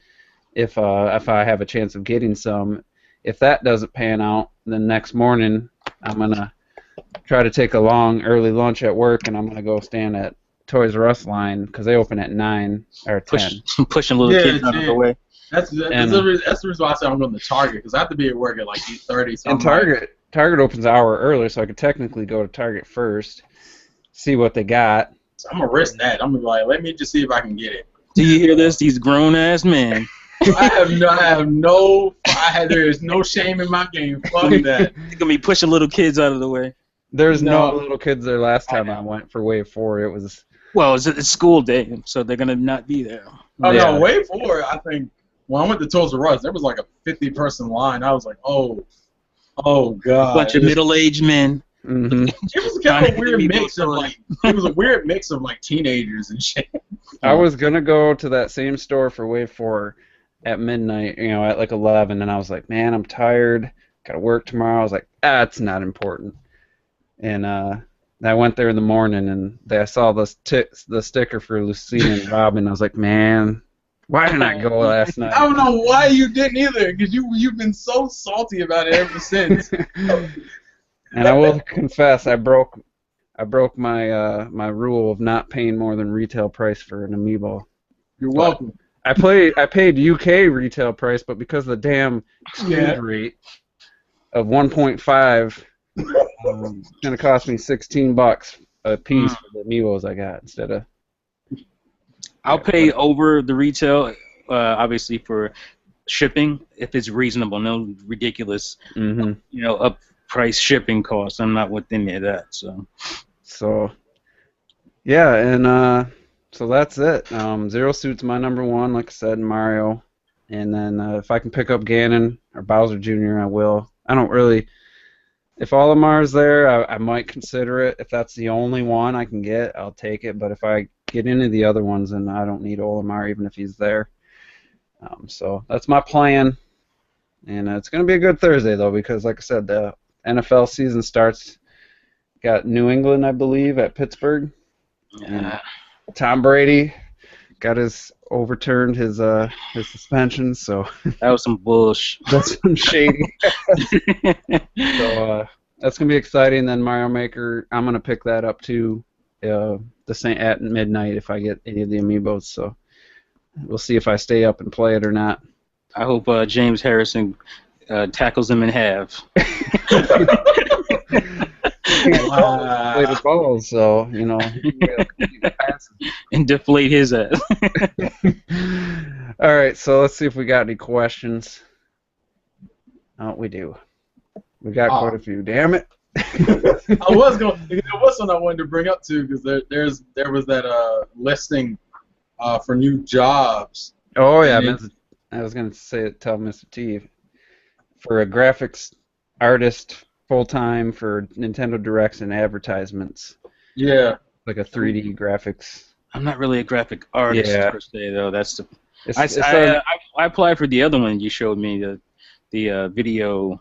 if I have a chance of getting some. If that doesn't pan out, then next morning I'm going to try to take a long early lunch at work, and I'm going to go stand at Toys R Us line because they open at 9 or 10. Pushing little kids out of the way. That's the reason why I said I'm going to Target, because I have to be at work at like 8:30. And Target opens an hour earlier, so I could technically go to Target first, see what they got. So I'm going to risk that. I'm going to be like, let me just see if I can get it. Do you hear this? These grown-ass men. There is no shame in my game. Fuck that. You're gonna be pushing little kids out of the way. There's no little kids there last time I went for Wave 4. It was. Well, it's school day, so they're gonna not be there. Oh no, Wave 4. I think when I went to Toys R Us, there was like a 50-person line. I was like, oh god. A bunch of middle-aged men. Mm-hmm. It was kind of a weird mix of it was a weird mix of teenagers and shit. I was gonna go to that same store for Wave 4 at midnight, at like 11, and I was like, man, I'm tired, gotta work tomorrow. I was like, it's not important. And I went there in the morning, and I saw the sticker for Lucina and Robin. I was like, man, why didn't I go last night? I don't know why you didn't either, because you've been so salty about it ever since. And I will confess, I broke my my rule of not paying more than retail price for an Amiibo. You're welcome. I paid UK retail price, but because of the damn exchange Yeah. rate of 1.5, it's gonna cost me $16 a piece for the Amiibos I got instead of. I'll pay over the retail, obviously for shipping if it's reasonable. No ridiculous, up price shipping costs. I'm not with any of that. So yeah, and so that's it. Zero Suit's my number one, like I said, Mario, and then if I can pick up Ganon or Bowser Jr., I will. I don't really. If Olimar's there, I might consider it. If that's the only one I can get, I'll take it. But if I get any of the other ones, then I don't need Olimar even if he's there. So that's my plan. And it's going to be a good Thursday, though, because, like I said, the NFL season starts. Got New England, I believe, at Pittsburgh. And Tom Brady got overturned his suspension, so that was some bullshit. That's some shady. So that's gonna be exciting. Then Mario Maker, I'm gonna pick that up too, the same at midnight if I get any of the Amiibos. So we'll see if I stay up and play it or not. I hope James Harrison tackles him in half. Play the balls, so and deflate his ass. All right, so let's see if we got any questions. Oh, we do. We got quite a few. Damn it! There was something I wanted to bring up too, because there was that listing for new jobs. Oh yeah, I was gonna tell Mr. T for a graphics artist. Full-time for Nintendo Directs and advertisements. Yeah. Like a 3D graphics. I'm not really a graphic artist per se, though. That's the. I applied for the other one you showed me, the video.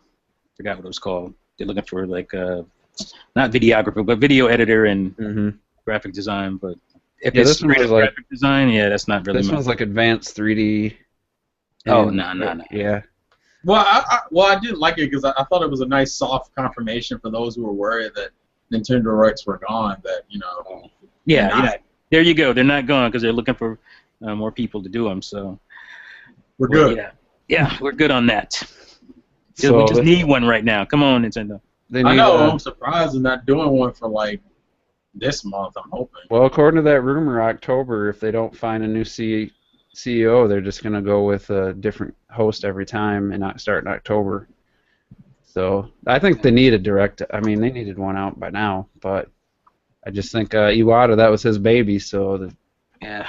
Forgot what it was called. They're looking for like not videographer, but video editor and graphic design. But if it's graphic design, that's not really. This one's like advanced 3D. Oh no. Yeah. Well, I didn't like it because I thought it was a nice soft confirmation for those who were worried that Nintendo rights were gone. That Yeah. There you go. They're not gone because they're looking for more people to do them. So we're good. Yeah, we're good on that. We just need one right now. Come on, Nintendo. I know. I'm surprised they're not doing one for like this month. I'm hoping. Well, according to that rumor, October, if they don't find a new CEO, they're just going to go with a different host every time and not start in October. So I think they need a direct. I mean, they needed one out by now, but I just think Iwata, that was his baby. So I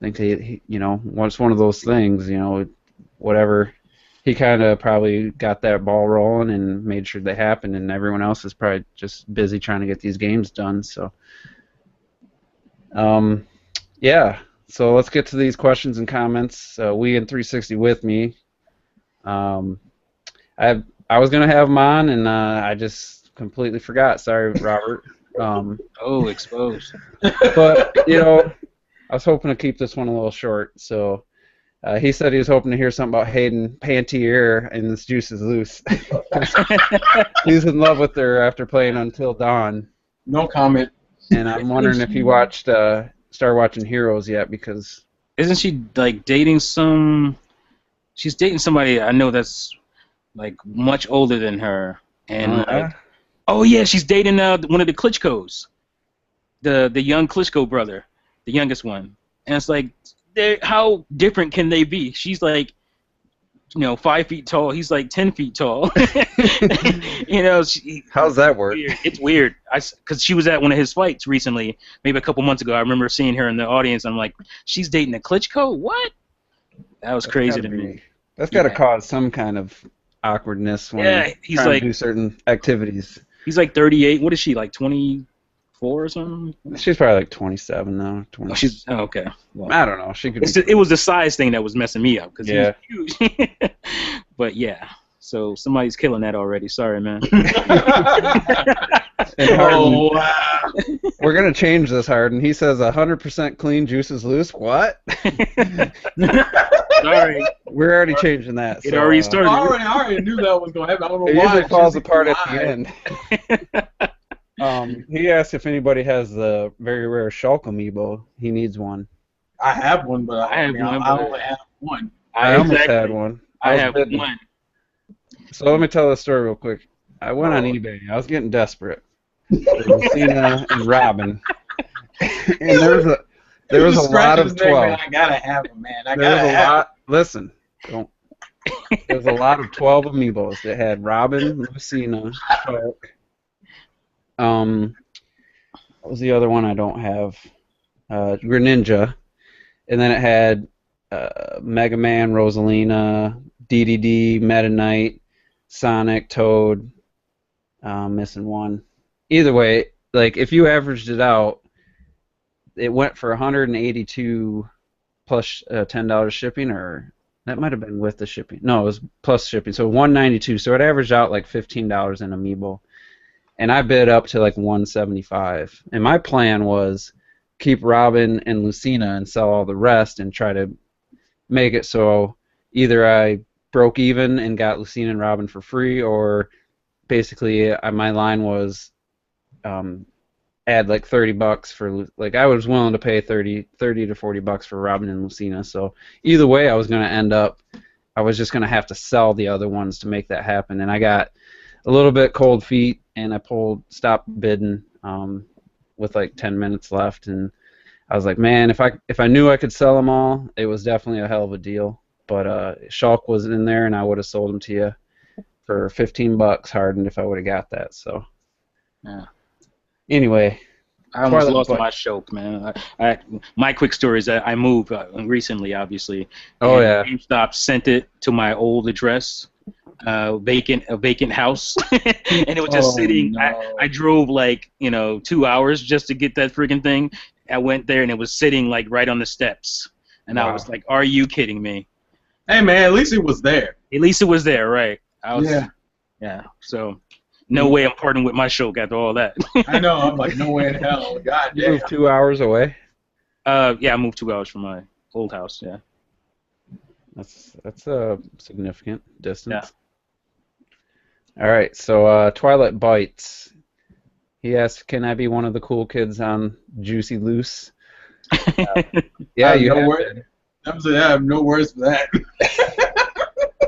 think it's one of those things. Whatever. He kind of probably got that ball rolling and made sure they happened, and everyone else is probably just busy trying to get these games done. So, yeah. So let's get to these questions and comments. We in 360 with me. I was gonna have them on, and I just completely forgot. Sorry, Robert. Exposed. But I was hoping to keep this one a little short. So he said he was hoping to hear something about Hayden Pantier and this Juice is Loose. He's in love with her after playing Until Dawn. No comment. And I'm wondering if he started watching Heroes yet, because isn't she like dating she's dating somebody I know that's like much older than her, and she's dating one of the Klitschko's, the young Klitschko brother, the youngest one, and it's like how different can they be? She's like 5 feet tall. He's like 10 feet tall. How's that work? It's weird. Because she was at one of his fights recently, maybe a couple months ago. I remember seeing her in the audience. I'm like, she's dating a Klitschko? What? That was crazy to me. That's got to cause some kind of awkwardness when he's trying to do certain activities. He's like 38. What is she, like 24 or something? She's probably like 27 now. Okay. Well, I don't know. She could. It was the size thing that was messing me up because he was huge. But yeah, so somebody's killing that already. Sorry, man. Harden, we're gonna change this, Harden. He says 100% clean, Juice is Loose. What? Sorry. We're already changing that. It already started. I already knew that was gonna happen. I don't know why. It usually falls apart at the end. He asked if anybody has the very rare Shulk amiibo. He needs one. I have one, but I have one, I but only have one. I almost had one. I was have bidding. one. So let me tell the story real quick. I went on eBay. I was getting desperate for Lucina and Robin, and there was a lot of Neck, man. 12. I gotta have them, man. There was a lot. Listen, don't. There was a lot of 12 amiibos that had Robin, Lucina, Shark. What was the other one I don't have? Greninja, and then it had Mega Man, Rosalina, DDD, Meta Knight, Sonic, Toad. Missing one. Either way, like if you averaged it out, it went for 182 plus $10 shipping, or that might have been with the shipping. No, it was plus shipping, so 192. So it averaged out like $15 in Amiibo, and I bid up to like 175. And my plan was keep Robin and Lucina and sell all the rest and try to make it so either I broke even and got Lucina and Robin for free, or basically my line was add like $30 for, like, I was willing to pay 30 to $40 for Robin and Lucina. So either way, I was just gonna have to sell the other ones to make that happen. And I got a little bit cold feet, and I stopped bidding with like 10 minutes left, and I was like, man, if I knew I could sell them all, it was definitely a hell of a deal. But Shulk was in there, and I would have sold them to you for $15 hardened if I would have got that. So yeah. Anyway, I almost lost my Shulk, man. My quick story is that I moved recently, obviously. Oh yeah. GameStop sent it to my old address, a vacant house, and it was just sitting. No. I drove like 2 hours just to get that freaking thing. I went there and it was sitting like right on the steps, and I was like, "Are you kidding me?" Hey man, at least it was there. At least it was there, right? Yeah. So, no way I'm parting with my Shulk after all that. I know. I'm like, no way in hell. God You damn. moved 2 hours away? Yeah, I moved 2 hours from my old house. Yeah. That's a significant distance. Yeah. All right. So Twilight Bites. He asked, "Can I be one of the cool kids on Juicy Loose?" Yeah, you have to. I have no words for that.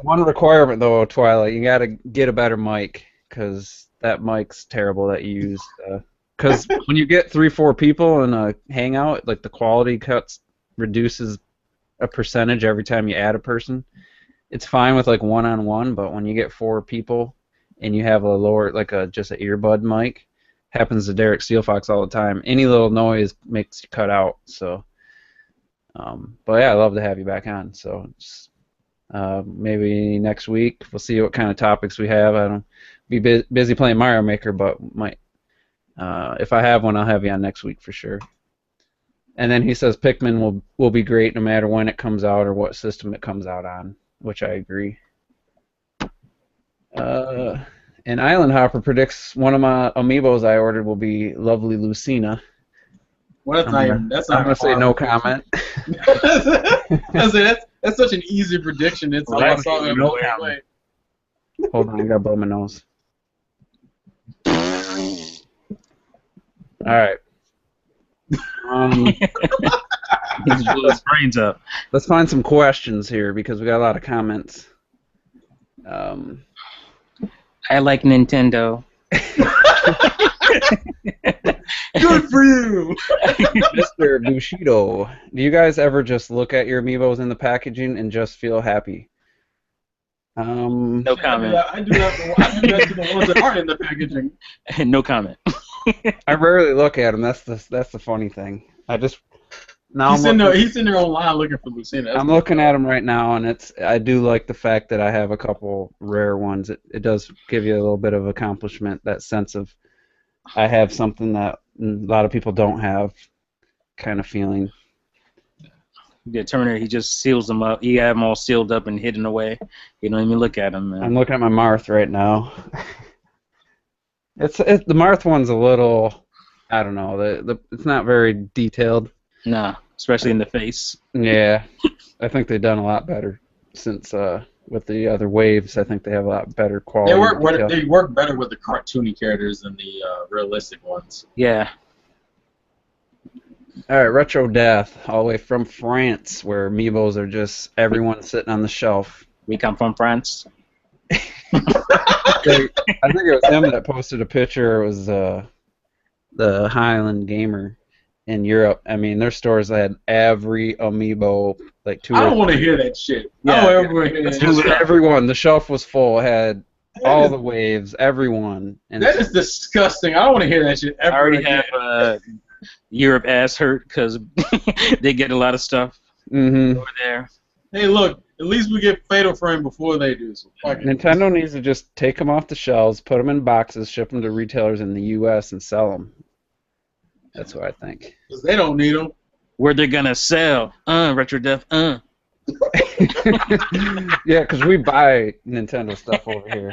One requirement though, Twilight, you gotta get a better mic, because that mic's terrible that you use. Because when you get 3-4 people in a hangout, like the quality reduces a percentage every time you add a person. It's fine with like one-on-one, but when you get 4 people and you have a lower, like just an earbud mic, happens to Derek Steelfox all the time. Any little noise makes you cut out. So, but yeah, I'd love to have you back on. So just, maybe next week we'll see what kind of topics we have. I don't be busy playing Mario Maker, but might if I have one, I'll have you on next week for sure. And then he says Pikmin will be great no matter when it comes out or what system it comes out on, which I agree. And Island Hopper predicts one of my amiibos I ordered will be Lovely Lucina. Well, I'm gonna say no comment. That's such an easy prediction. It's Hold on, I gotta blow my nose. All right. He blew his brains up. Let's find some questions here because we got a lot of comments. I like Nintendo. Good for you, Mr. Bushido. Do you guys ever just look at your amiibos in the packaging and just feel happy? No comment. I do that to the ones that aren't in the packaging. No comment. I rarely look at them. That's the funny thing. He's in there online looking for Lucina. I'm looking at them right now, and I do like the fact that I have a couple rare ones. It does give you a little bit of accomplishment, that sense of I have something that a lot of people don't have kind of feeling. Yeah, Terminator, he just seals them up. He had them all sealed up and hidden away. You don't even look at them, man. I'm looking at my Marth right now. The Marth one's a little, I don't know, it's not very detailed. Nah, especially in the face. Yeah, I think they've done a lot better since with the other waves. I think they have a lot better quality. They work better with the cartoony characters than the realistic ones. Yeah. All right, Retro Death, all the way from France, where amiibos are just everyone sitting on the shelf. We come from France. I think it was him that posted a picture. It was the Highland Gamer in Europe. I mean, their stores had every amiibo, like two I or don't want to three. hear that shit. Yeah, I don't ever want to hear that Just shit. everyone. The shelf was full. It had all is- the waves, everyone. And That is disgusting. I don't want to hear that shit ever I already again. have Europe ass hurt because they get a lot of stuff hmm over there. Hey, look. At least we get Fatal Frame before they do. So fuck it. Nintendo needs to just take them off the shelves, put them in boxes, ship them to retailers in the U.S. and sell them. That's what I think. 'Cause they don't need them. Where they're gonna sell? Retro Death. Yeah, because we buy Nintendo stuff over here.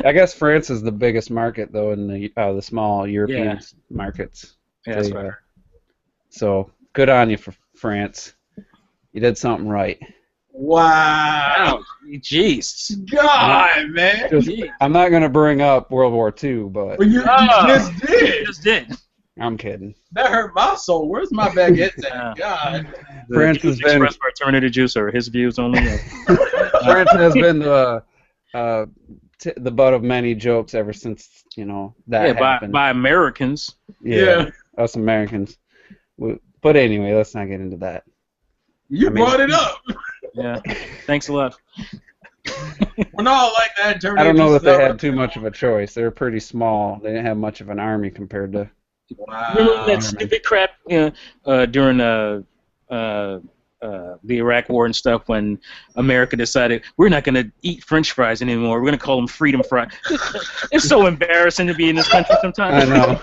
I guess France is the biggest market, though, in the small European markets. Yeah, that's They, right. So good on you for France. You did something right. Wow. Oh, jeez. God, man. Just, I'm not going to bring up World War II, but Well, you just You did. just did. I'm kidding. That hurt my soul. Where's my baguettes Yeah. at? God. France has been Expressed by Terminator Juice or his views only. France has been the butt of many jokes ever since that happened. by Americans. Yeah. Us Americans. But anyway, let's not get into that. You brought it up. Yeah. Thanks a lot. We're not like that in Terminator. I don't know that they had Juice. too much of a choice. They were pretty small. They didn't have much of an army compared to. Remember Wow. that stupid crap during the Iraq War and stuff when America decided we're not going to eat French fries anymore. We're going to call them freedom fries. It's so embarrassing to be in this country sometimes. I know.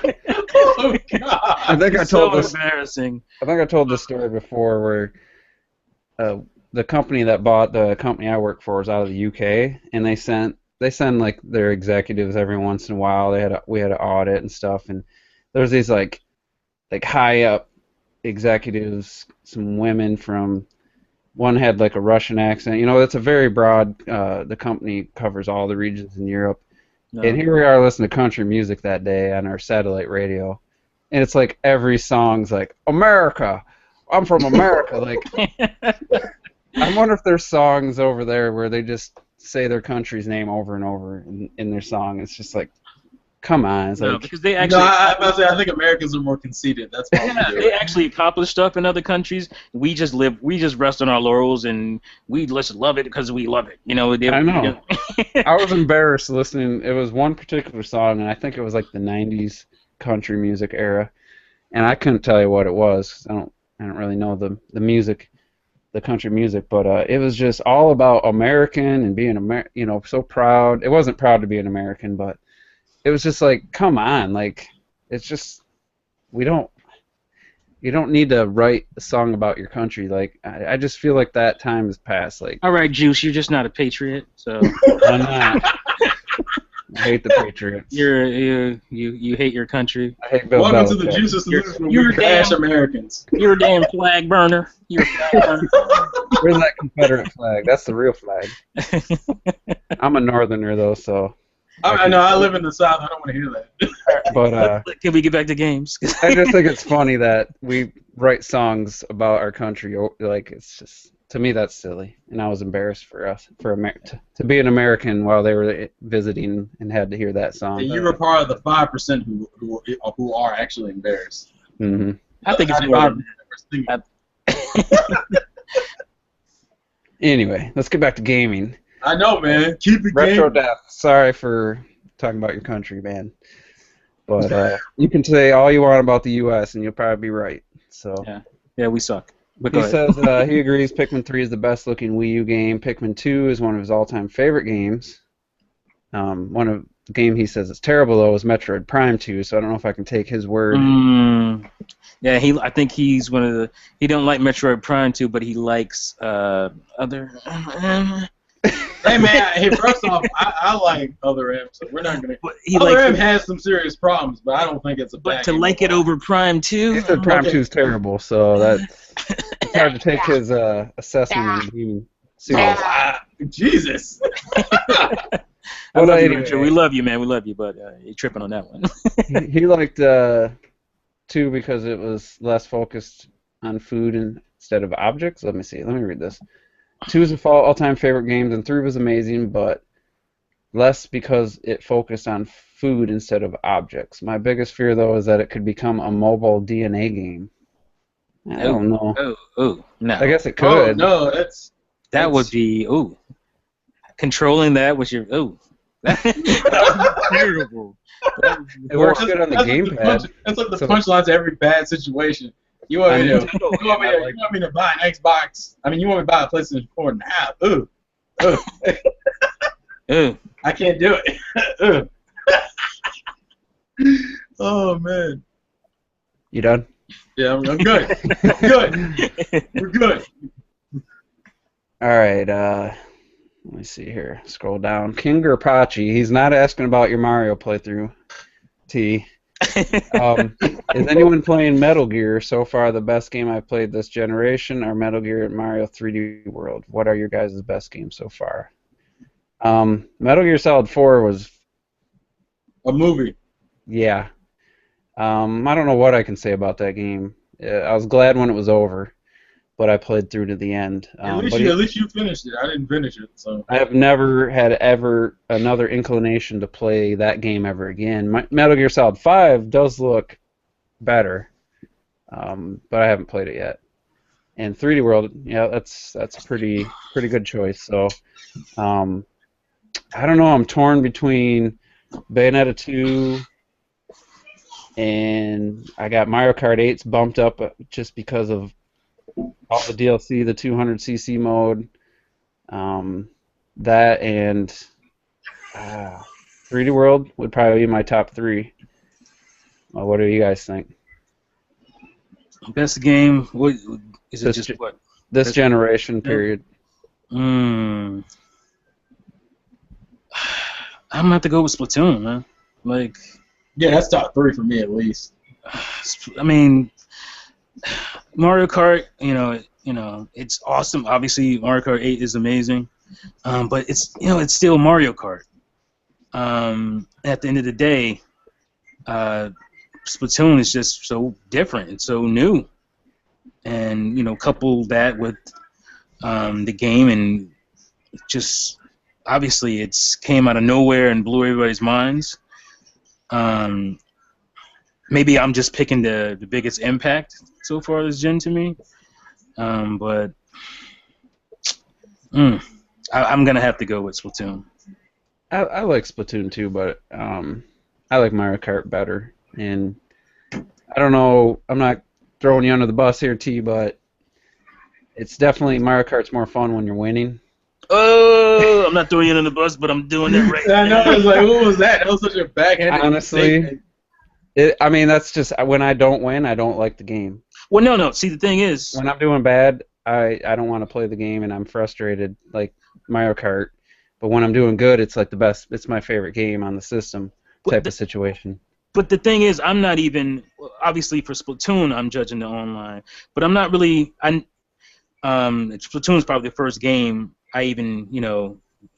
Oh, God. I think I It's told so this. embarrassing. I think I told this story before, where the company that bought the company I work for is out of the UK, and they send like their executives every once in a while. We had an audit and stuff, and there's these like high up executives, some women from. One had like a Russian accent. It's a very broad. The company covers all the regions in Europe. No. And here we are listening to country music that day on our satellite radio, and it's like every song's like America. I'm from America. Like, I wonder if there's songs over there where they just say their country's name over and over in their song. It's just like, come on. It's No, like, because they actually. I think Americans are more conceited. That's why. Yeah, they actually accomplish stuff in other countries. We just rest on our laurels, and we just love it because we love it. I know. Yeah. I was embarrassed listening. It was one particular song, and I think it was like the '90s country music era, and I couldn't tell you what it was. 'Cause I don't really know the music, the country music, but it was just all about American and being so proud. It wasn't proud to be an American, but it was just like, come on, like, it's just you don't need to write a song about your country. Like, I just feel like that time has passed. Like, All right, Juice, you're just not a patriot, so I'm not. I hate the Patriots. you hate your country. I hate Bill Welcome to the Belichick. Juices Solution where you're we crash damn- Americans. You're a damn flag burner. You're a flag burner. Where's that Confederate flag? That's the real flag. I'm a Northerner though, so. I know. I live in the South. I don't want to hear that. But Can we get back to games? I just think it's funny that we write songs about our country. Like, it's just, to me, that's silly. And I was embarrassed to be an American while they were visiting and had to hear that song. And you were part of the 5% who are actually embarrassed. hmm I think it's more. 95% Anyway, let's get back to gaming. I know, man. Keep it Retro game. Death. Sorry for talking about your country, man. But you can say all you want about the U.S. and you'll probably be right. So Yeah, we suck. But go he ahead. says he agrees Pikmin 3 is the best looking Wii U game. Pikmin 2 is one of his all-time favorite games. One of the game he says is terrible though is Metroid Prime 2. So I don't know if I can take his word. Yeah, I think he's one of the. He don't like Metroid Prime 2, but he likes other. Hey, man. Hey, first off, I like Other M, so we're not going to. He Other likes M has some serious problems, but I don't think it's a bad but to game like it overall. over Prime 2. He said Prime 2 is terrible, so it's hard to take his assessment and being serious. Jesus. I love you, anyway. Richard. We love you, man. We love you, but you're tripping on that one. He liked 2 because it was less focused on food instead of objects. Let me see. Let me read this. 2 is a all-time favorite game, and 3 was amazing, but less because it focused on food instead of objects. My biggest fear, though, is that it could become a mobile DNA game. I don't know. No. I guess it Oh could. no, That would be controlling that was your That would be terrible. It works good on the gamepad. That's like the punchline to every bad situation. You want me to buy an Xbox? I mean, you want me to buy a PlayStation 4 now? I can't do it. Oh man. You done? Yeah, I'm good. I'm good. We're good. All right. Let me see here. Scroll down. King Garpachi. He's not asking about your Mario playthrough. T. Is anyone playing Metal Gear? So far, the best game I've played this generation are Metal Gear and Mario 3D World. What are your guys' best games so far? Metal Gear Solid 4 was a movie. Yeah. I don't know what I can say about that game. I was glad when it was over, but I played through to the end. At least you finished it. I didn't finish it, so. I have never had another inclination to play that game ever again. Metal Gear Solid 5 does look better, but I haven't played it yet. And 3D World, yeah, that's a pretty good choice. So, I don't know. I'm torn between Bayonetta 2. And I got Mario Kart 8's bumped up just because of all the DLC, the 200cc mode, that and 3D World would probably be my top 3. What do you guys think? Best game? What is it? Just what? This generation period. I'm gonna have to go with Splatoon, man. Like. Yeah, that's top 3 for me at least. I mean, Mario Kart, it's awesome. Obviously, Mario Kart 8 is amazing, but it's still Mario Kart. At the end of the day, Splatoon is just so different and so new, and couple that with the game, and just obviously it's came out of nowhere and blew everybody's minds. Maybe I'm just picking the biggest impact so far this gen to me, but I'm gonna have to go with Splatoon. I like Splatoon too, but I like Mario Kart better. And I don't know, I'm not throwing you under the bus here, T, but it's definitely Mario Kart's more fun when you're winning. Oh, I'm not throwing you under the bus, but I'm doing it right now. I know. It's like, what was that? That was such a backhanded honestly, that's just when I don't win, I don't like the game. Well, no. See, the thing is, when I'm doing bad, I don't want to play the game, and I'm frustrated, like Mario Kart. But when I'm doing good, it's like the best. It's my favorite game on the system type of situation. But the thing is, I'm not even obviously for Splatoon. I'm judging the online, but I'm not really. Splatoon is probably the first game I even,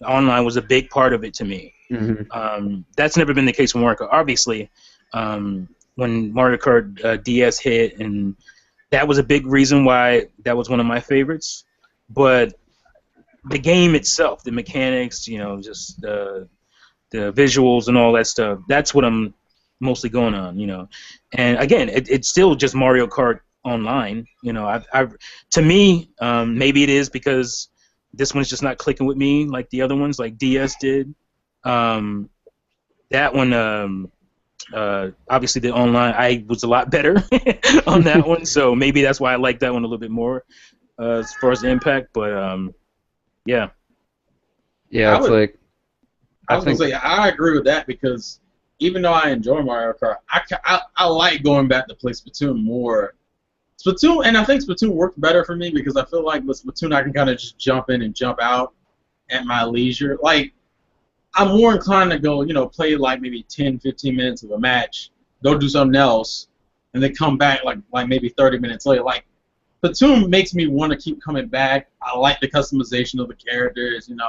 online was a big part of it to me. Mm-hmm. That's never been the case with Mario Kart. Obviously, when Mario Kart DS hit, and that was a big reason why that was one of my favorites. But the game itself, the mechanics, just the visuals and all that stuff, that's what I'm mostly going on, And again, it's still just Mario Kart online, to me, maybe it is because this one's just not clicking with me like the other ones, like DS did. That one, obviously the online, I was a lot better on that one, so maybe that's why I like that one a little bit more as far as the impact. But yeah. Yeah, I was gonna say I agree with that because even though I enjoy Mario Kart, I like going back to play Splatoon more. Splatoon, and I think Splatoon worked better for me because I feel like with Splatoon I can kind of just jump in and jump out at my leisure. Like, I'm more inclined to go, play like maybe 10, 15 minutes of a match, go do something else, and then come back like maybe 30 minutes later. Like, Splatoon makes me want to keep coming back. I like the customization of the characters, and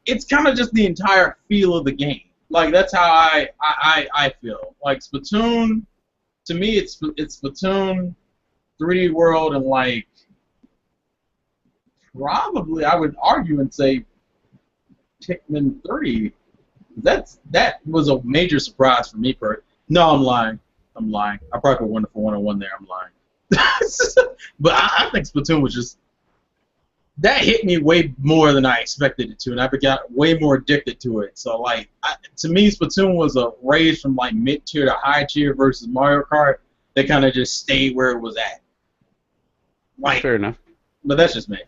it's kind of just the entire feel of the game. Like, that's how I feel. Like, Splatoon, to me, it's Splatoon, 3D World, and like probably I would argue and say Pikmin 3. That was a major surprise for me. No, I'm lying. I probably put Wonderful 101 there. I'm lying. But I think Splatoon was just that hit me way more than I expected it to, and I got way more addicted to it. So like, to me, Splatoon was a raise from like mid tier to high tier versus Mario Kart. They kind of just stayed where it was at. Like, fair enough. But that's just me.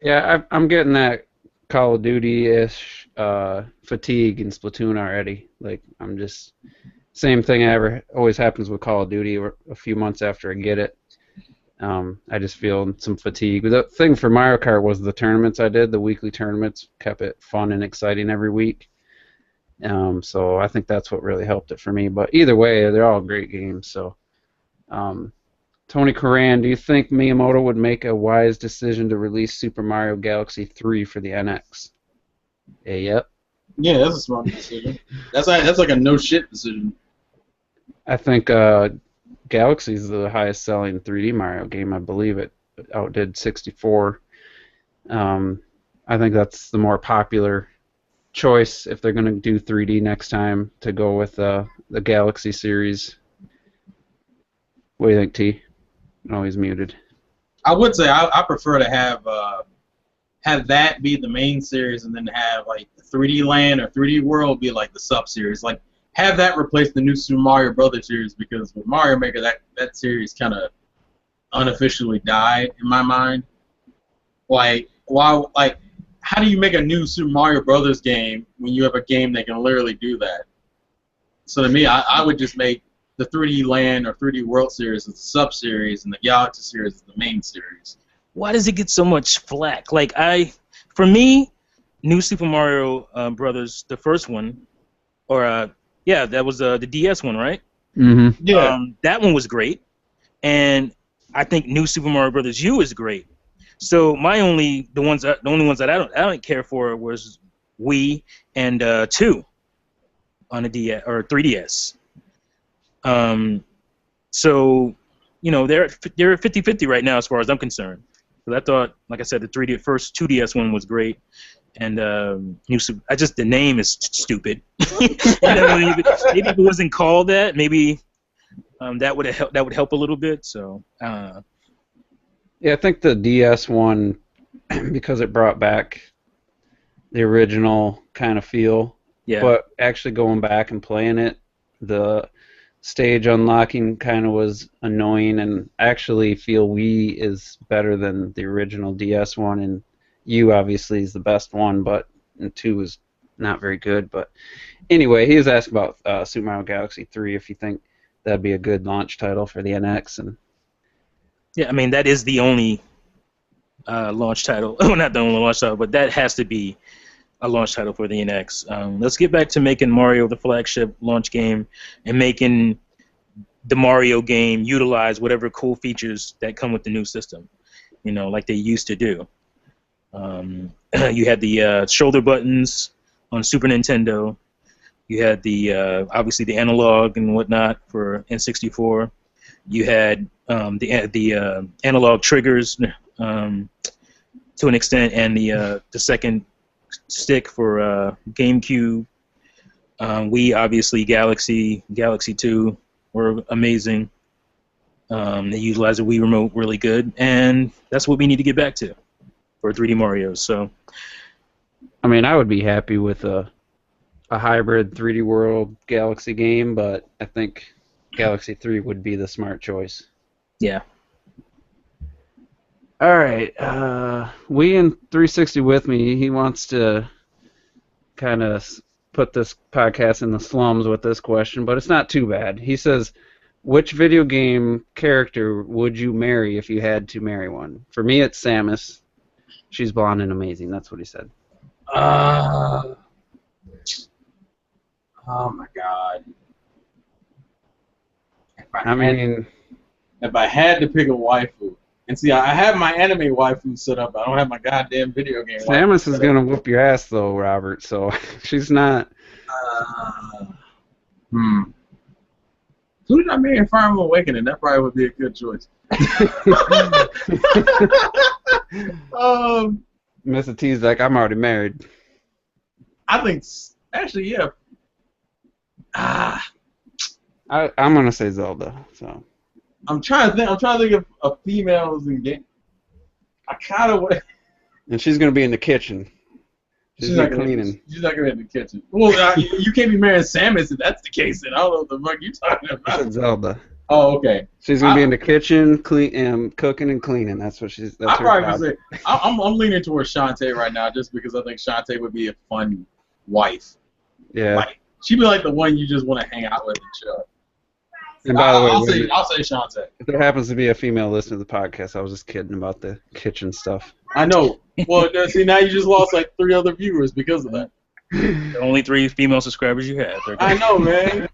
Yeah, I'm getting that Call of Duty-ish fatigue in Splatoon already. Like, I'm just same thing always happens with Call of Duty. A few months after I get it, I just feel some fatigue. The thing for Mario Kart was the tournaments I did. The weekly tournaments kept it fun and exciting every week. So I think that's what really helped it for me. But either way, they're all great games. So, Tony Coran, do you think Miyamoto would make a wise decision to release Super Mario Galaxy 3 for the NX? Yep. Yeah, that's a smart decision. That's like a no shit decision. I think Galaxy is the highest selling 3D Mario game. I believe it outdid 64. I think that's the more popular choice if they're going to do 3D next time, to go with the Galaxy series. What do you think, T? Oh, he's muted. I would say I prefer to have that be the main series, and then have like 3D Land or 3D World be like the sub series. Like, have that replace the new Super Mario Brothers series, because with Mario Maker that series kind of unofficially died in my mind. Like, how do you make a new Super Mario Brothers game when you have a game that can literally do that? So to me, I would just make the 3D Land or 3D World series as a sub series, and the Galaxy series as the main series. Why does it get so much flack? Like, for me, New Super Mario Brothers, the first one, or yeah, that was the DS one, right? Mm-hmm. Yeah. That one was great, and I think New Super Mario Brothers U is great. So the only ones that I don't care for was Wii and 2 on the DS or 3DS. So, you know, they're 50-50 right now as far as I'm concerned. But I thought, like I said, the first 2DS one was great, and the name is stupid. Maybe if it wasn't called that, maybe that would help a little bit. So. Yeah, I think the DS one, because it brought back the original kind of feel. Yeah. But actually going back and playing it, the stage unlocking kind of was annoying, and I actually feel Wii is better than the original DS one, and U obviously is the best one, but and 2 is not very good. But anyway, he was asking about Super Mario Galaxy 3, if you think that'd be a good launch title for the NX. And yeah, I mean, that is the only launch title. Well, not the only launch title, but that has to be a launch title for the NX. Let's get back to making Mario the flagship launch game, and making the Mario game utilize whatever cool features that come with the new system, you know, like they used to do. You had the shoulder buttons on Super Nintendo. You had the obviously the analog and whatnot for N64. You had the analog triggers to an extent, and the second stick for GameCube. Wii, obviously, Galaxy 2 were amazing. They utilized the Wii remote really good, and that's what we need to get back to for 3D Mario. So, I mean, I would be happy with a hybrid 3D World Galaxy game, but I think Galaxy 3 would be the smart choice. yeah. All right, we in 360 with me. He wants to kind of put this podcast in the slums with this question, but it's not too bad. He says, which video game character would you marry if you had to marry one? For me, it's Samus. She's blonde and amazing. That's what he said. Oh my God. If I had to pick a waifu, and see, I have my anime waifu set up. I don't have my goddamn video game. Samus is gonna whoop your ass though, Robert. So she's not. Who did I marry in Fire Emblem Awakening? That probably would be a good choice. Mr. T's like, I'm already married. I think actually, yeah. I'm gonna say Zelda. So I'm trying to think of females in game. I kind of want. and she's gonna be in the kitchen. She's not cleaning. She's not gonna be in the kitchen. Well, you can't be marrying Samus if that's the case. Then I don't know what the fuck you talking I about. said Zelda. Oh, okay. She's gonna be in the kitchen, cooking and cleaning. That's what she's. That's I her probably job. would say I'm leaning towards Shantae right now, just because I think Shantae would be a fun wife. Yeah. Like, she'd be like the one you just want to hang out with and chill. And by the way, I'll say Shantae. if there happens to be a female listening to the podcast, I was just kidding about the kitchen stuff. I know. Well, see, now you just lost like 3 other viewers because of that. The only 3 female subscribers you have. I know, man.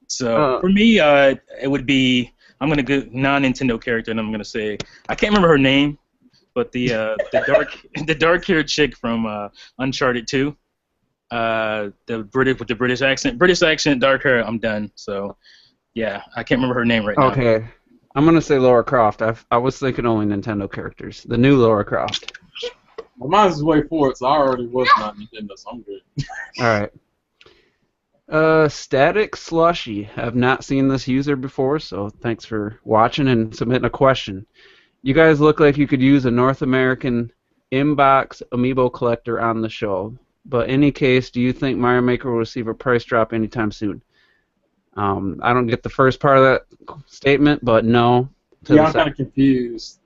So for me, it would be, I'm gonna go non-Nintendo character, and I'm gonna say I can't remember her name, but the dark-haired chick from Uncharted 2, the British accent, dark hair. I'm done. So yeah, I can't remember her name right now. Okay, I'm gonna say Lara Croft. I was thinking only Nintendo characters. The new Lara Croft. Well, mine's way forward, so I already was not Nintendo, so I'm good. All right. Static Slushy. I've not seen this user before, so thanks for watching and submitting a question. You guys look like you could use a North American inbox Amiibo collector on the show. But in any case, do you think Mario Maker will receive a price drop anytime soon? I don't get the first part of that statement, but no. Yeah, I'm kind of confused.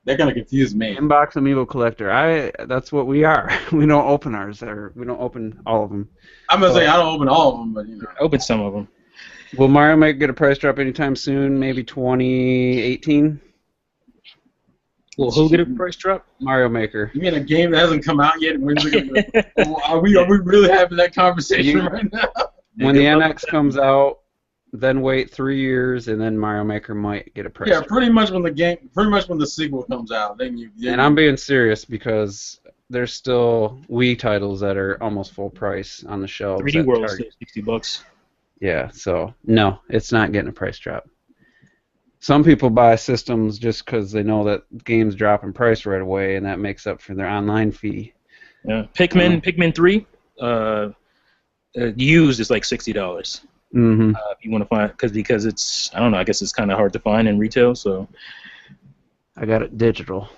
They're gonna confuse me. Inbox Amiibo collector. That's what we are. We don't open ours, or we don't open all of them. I'm gonna say I don't open all of them, but you know. I open some of them. Will Mario Maker get a price drop anytime soon? Maybe 2018. Will who get a price drop? Mario Maker. You mean a game that hasn't come out yet? When's it gonna? Are we really having that conversation right now? When the NX comes out, then wait 3 years, and then Mario Maker might get a price. Yeah, pretty much when the sequel comes out, then you. And I'm being serious because there's still Wii titles that are almost full price on the shelves. 3D World is $60. Yeah, so no, it's not getting a price drop. Some people buy systems just because they know that games drop in price right away, and that makes up for their online fee. Yeah, Pikmin 3, used is like $60. Mm-hmm. If you want to find, because it's, I don't know, I guess it's kind of hard to find in retail. So I got it digital.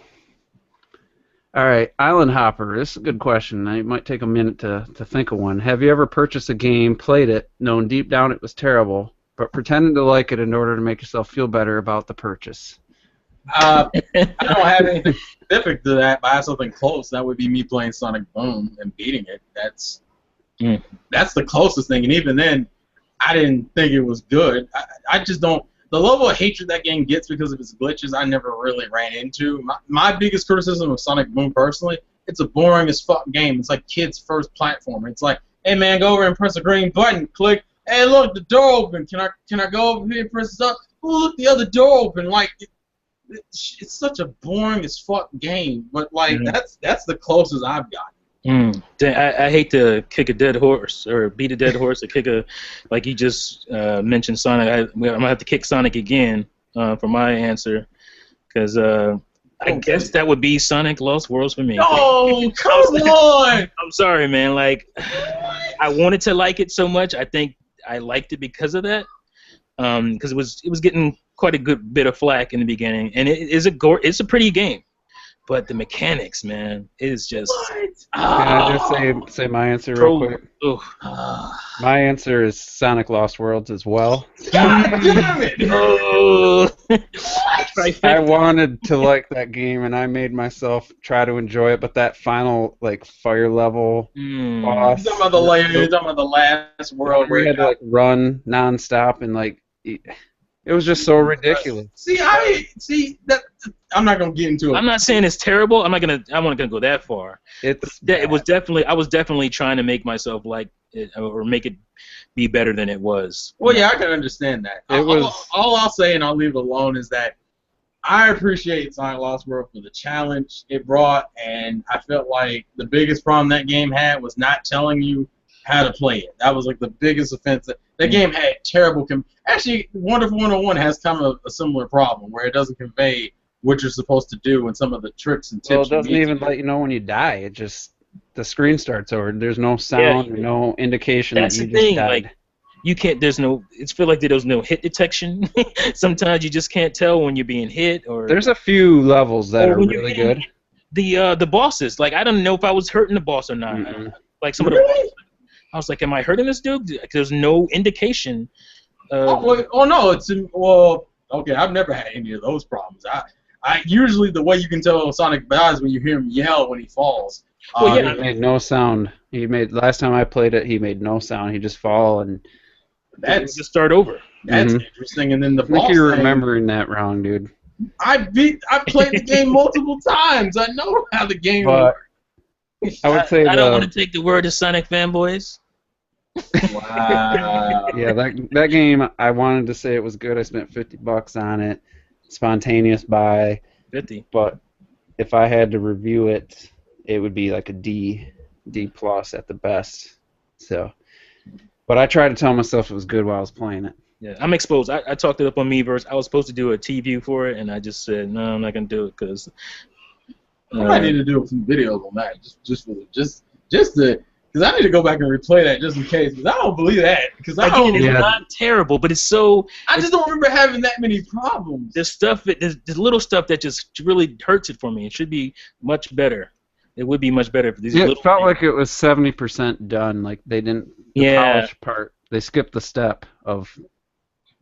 All right, Island Hopper. This is a good question. It might take a minute to think of one. Have you ever purchased a game, played it, known deep down it was terrible, but pretended to like it in order to make yourself feel better about the purchase? I don't have anything specific to that, but I have something close. That would be me playing Sonic Boom and beating it. That's the closest thing, and even then, I didn't think it was good. I just don't. The level of hatred that game gets because of its glitches, I never really ran into. My biggest criticism of Sonic Boom, personally, it's a boring as fuck game. It's like kids' first platformer. It's like, hey man, go over and press a green button, click. Hey, look, the door open. Can I go over here and press this up? Oh, look, the other door open. Like, it's such a boring as fuck game. But like, that's the closest I've got. I hate to kick a dead horse or beat a dead horse or kick a, like you just mentioned Sonic. I'm gonna have to kick Sonic again for my answer, because I guess that would be Sonic Lost Worlds for me. Oh, come on! I'm sorry, man. Like, I wanted to like it so much. I think I liked it because of that, because it was getting quite a good bit of flack in the beginning, and it's a pretty game. But the mechanics, man, is just. Can I just say my answer real quick? My answer is Sonic Lost Worlds as well. God damn it! I wanted to like that game, and I made myself try to enjoy it. But that final fire level boss. You're talking about the last world where we had to run nonstop and it was just so ridiculous. I'm not gonna get into it. I'm not saying it's terrible. I'm not gonna go that far. I was definitely trying to make myself like it or make it be better than it was. Well, yeah, I can understand that. All I'll say, and I'll leave it alone, is that I appreciate Sonic Lost World for the challenge it brought, and I felt like the biggest problem that game had was not telling you how to play it. That was like the biggest offense. That game had terrible. Actually, Wonderful 101 has kind of a similar problem where it doesn't convey what you're supposed to do and some of the tricks and tips. Well, it doesn't even let you know when you die. It just the screen starts over. There's no sound or no indication that you just died. Like, you can't. There's no. It's feel like there's no hit detection. Sometimes you just can't tell when you're being hit or. There's a few levels that are really good. The bosses, like I don't know if I was hurting the boss or not. Like some of the bosses, I was like, am I hurting this dude? There's no indication. No, okay. I've never had any of those problems. I usually the way you can tell Sonic dies when you hear him yell when he falls. He made no sound. Last time I played it, he made no sound. He just fall and just start over. That's interesting. And then the boss. I think you're remembering that wrong, dude. I played the game multiple times. I know how the game works. I would say I don't want to take the word of Sonic fanboys. Wow. Yeah, that game, I wanted to say it was good. I spent $50 on it. Spontaneous buy. 50. But if I had to review it, it would be like a D plus at the best. So, but I tried to tell myself it was good while I was playing it. Yeah, I'm exposed. I talked it up on Miiverse. I was supposed to do a T-view for it, and I just said no, I'm not gonna do it because. I might need to do a few videos on that, just to. Because I need to go back and replay that just in case. Because I don't believe that. Because it's not terrible, but it's so. I just don't remember having that many problems. There's little stuff that just really hurts it for me. It should be much better. It would be much better if these. It felt like it was 70% done. Like they didn't. The polish part. They skipped the step of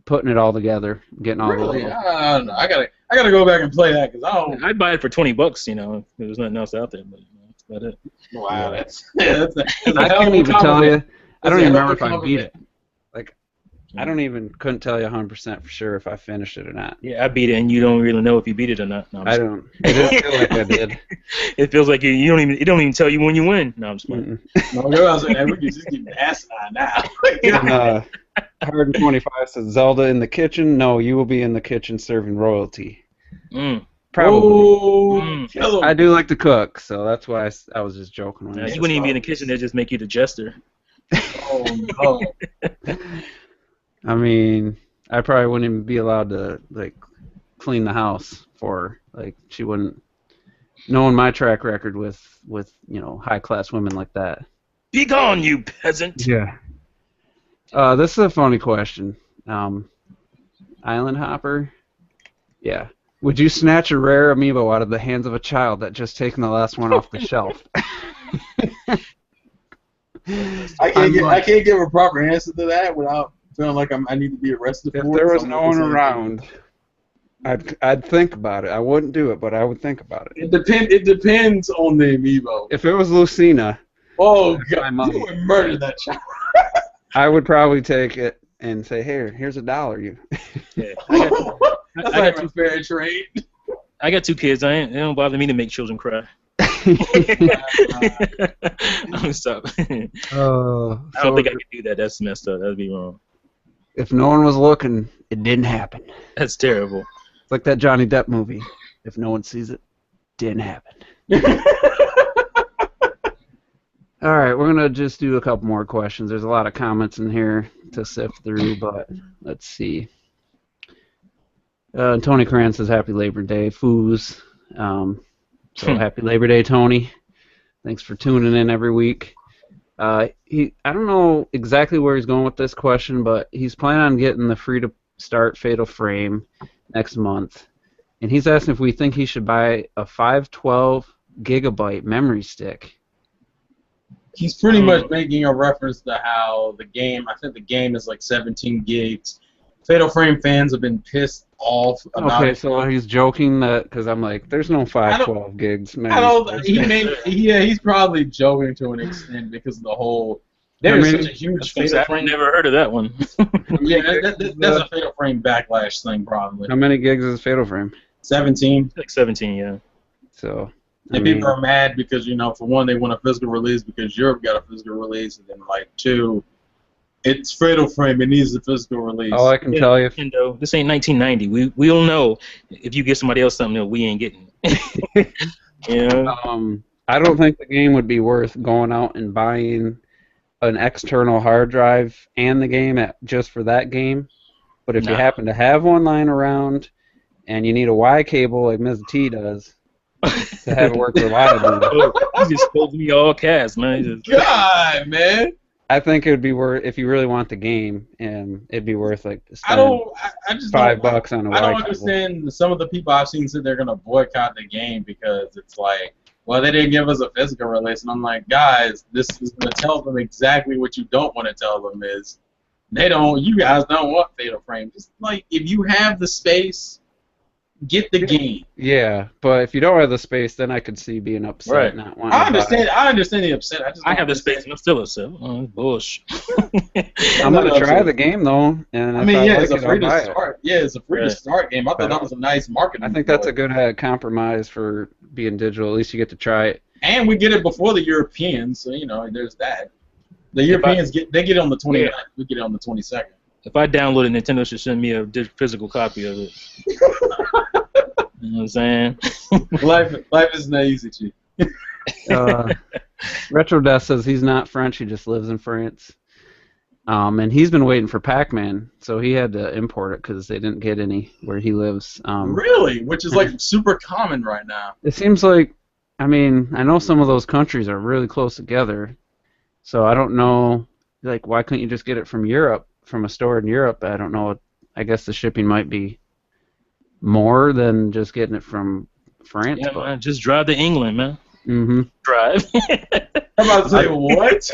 putting it all together, getting all the. Really? I don't know. I gotta go back and play that because I don't. I'd buy it for $20. You know, if there's nothing else out there, but. That's about it. Wow, that's I can't even tell you. I don't even remember if I beat it. Like, I couldn't tell you 100% for sure if I finished it or not. Yeah, I beat it, and you don't really know if you beat it or not. No, I don't. It didn't feel like I did. It feels like you don't even. It don't even tell you when you win. No, I'm just playing. No, I was saying we can just get asinine now. And, 125 says Zelda in the kitchen. No, you will be in the kitchen serving royalty. Probably. I do like to cook, so that's why I was just joking. You wouldn't even be in the kitchen; they'd just make you the jester. Oh no! I mean, I probably wouldn't even be allowed to like clean the house for her. Like she wouldn't. Knowing my track record with high class women like that. Be gone, you peasant! Yeah. This is a funny question. Island Hopper. Yeah. Would you snatch a rare amiibo out of the hands of a child that just taken the last one off the shelf? I can't give a proper answer to that without feeling like I need to be arrested for it. If there was no one around, I'd think about it. I wouldn't do it, but I would think about it. It depends on the amiibo. If it was Lucina, oh god, you would murder that child. I would probably take it and say, here's $1. Yeah. That's not even a fair trade. I got 2 kids. It don't bother me to make children cry. I'm stop. I don't think I could do that. That's messed up. That'd be wrong. If no one was looking, it didn't happen. That's terrible. It's like that Johnny Depp movie. If no one sees it, didn't happen. All right, we're gonna just do a couple more questions. There's a lot of comments in here to sift through, but let's see. Tony Cran says Happy Labor Day, foos. So Happy Labor Day, Tony. Thanks for tuning in every week. I don't know exactly where he's going with this question, but he's planning on getting the free-to-start Fatal Frame next month. And he's asking if we think he should buy a 512 gigabyte memory stick. He's pretty much making a reference to how the game, I think the game is like 17 gigs. Fatal Frame fans have been pissed off about it. Okay, so he's joking that, because I'm like, there's no 512 gigs. He's probably joking to an extent because of the whole, there's such a huge Fatal Frame. I've never heard of that one. Yeah, that's a Fatal Frame backlash thing probably. How many gigs is Fatal Frame? 17. Like 17, yeah. So... And people are mad because, for one, they want a physical release because Europe got a physical release, and then, two, it's Fatal Frame. It needs a physical release. All I can tell you... Nintendo, this ain't 1990. We'll know if you get somebody else something that we ain't getting. I don't think the game would be worth going out and buying an external hard drive and the game just for that game. But if you Nah. happen to have one lying around and you need a Y cable like Ms. T does to have it work reliably, You just told me all cast, man. God, man. I think it would be worth, if you really want the game, and it'd be worth like I just $5 on a Y I don't cable. understand some of the people I've seen say they're gonna boycott the game because it's like, well, they didn't give us a physical release, and I'm like, guys, this is gonna tell them exactly what you don't want to tell them is you guys don't want Fatal Frame. Just like if you have the space, get the game. Yeah, but if you don't have the space, then I could see being upset, Right. not wanting I to buy understand. it. I understand the upset. I have the space and I'm still upset. Oh, bullshit. I'm gonna try the game though, and I if mean, I yeah, like it's a it, free I'll to buy it. start. Yeah, it's a free to Right. start game. I thought that was a nice marketing. I think that's a ploy. good compromise for being digital. At least you get to try it. And we get it before the Europeans, so there's that. The Europeans get it on the 29th. Yeah. We get it on the 22nd. If I download it, Nintendo should send me a physical copy of it. You know what I'm saying? Life isn't that easy, Chief. Retro Death says he's not French. He just lives in France. And he's been waiting for Pac-Man, so he had to import it because they didn't get any where he lives. Really? Which is like super common right now. It seems like, I mean, I know some of those countries are really close together, so I don't know, like, why couldn't you just get it from Europe, from a store in Europe? I don't know. I guess the shipping might be more than just getting it from France. Yeah, but man, just drive to England, man. Mm-hmm. Drive. I'm about to say, what?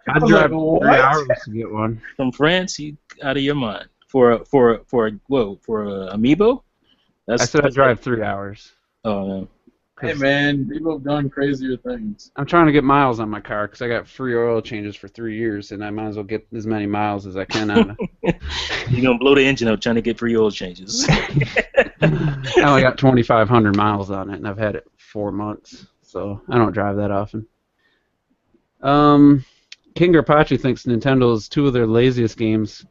I'd was drive like, 3 what? hours to get one. From France, you out of your mind. For a Amiibo? I said I'd drive 3 hours. Oh, no. Hey, man, people have done crazier things. I'm trying to get miles on my car because I got free oil changes for 3 years, and I might as well get as many miles as I can on it. You're going to blow the engine up trying to get free oil changes. I only got 2,500 miles on it, and I've had it 4 months, so I don't drive that often. King Garpachi thinks Nintendo's two of their laziest games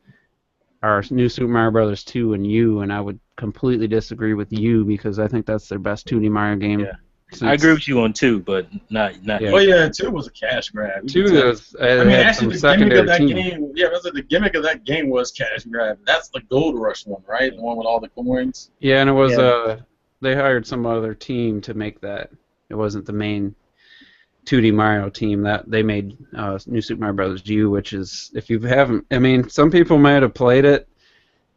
are New Super Mario Bros. 2 and U, and I would completely disagree with U because I think that's their best 2D Mario game. Yeah. I agree with you on 2, but not Yeah. Well, yeah, 2 was a cash grab. 2 was, I mean, had actually, some the gimmick of secondary that team. game, yeah, the gimmick of that game was cash grab. That's the Gold Rush one, right? The one with all the coins. Yeah, and it was Yeah. they hired some other team to make that. It wasn't the main 2D Mario team that they made New Super Mario Bros. U, which is, if you haven't, I mean, some people might have played it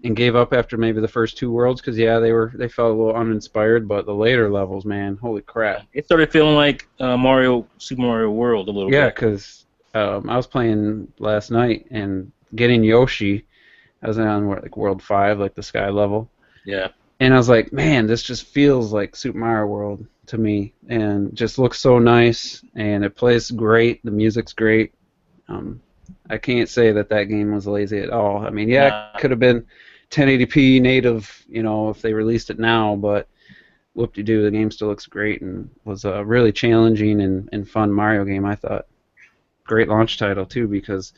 and gave up after maybe the first 2 worlds because they felt a little uninspired, but the later levels, man, holy crap. It started feeling like Super Mario World a little Yeah, bit. because I was playing last night and getting Yoshi. I was on World 5, like the sky level. Yeah. And I was like, man, this just feels like Super Mario World to me, and just looks so nice, and it plays great. The music's great. I can't say that game was lazy at all. I mean, yeah, it could have been 1080p native, if they released it now, but whoop-de-doo, the game still looks great and was a really challenging and fun Mario game, I thought. Great launch title, too, because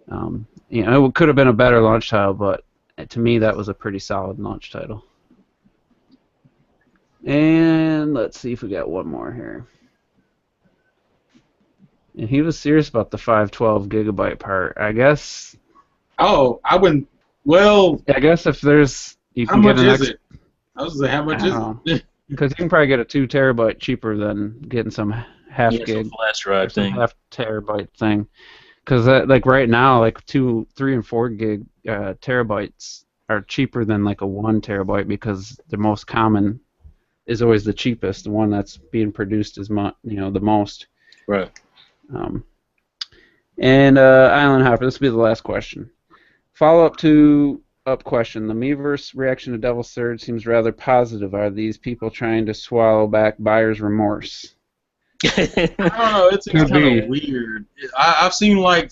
it could have been a better launch title, but to me, that was a pretty solid launch title. And let's see if we got one more here. And he was serious about the 512 gigabyte part. I guess. Oh, I wouldn't. Well, I guess if there's, you how can much get an is it? I was gonna say, how much is it? Because you can probably get a 2 terabyte cheaper than getting some half Yeah, gig, some flash drive some thing. half terabyte thing. Because right now, 2, 3, and 4 gig terabytes are cheaper than a 1 terabyte because the most common is always the cheapest, the one that's being produced is the most. Right. And Island Hopper, this will be the last question. Follow-up question. The Miiverse reaction to Devil's Third seems rather positive. Are these people trying to swallow back buyer's remorse? I don't know. It's Could kind be. of weird. I've seen like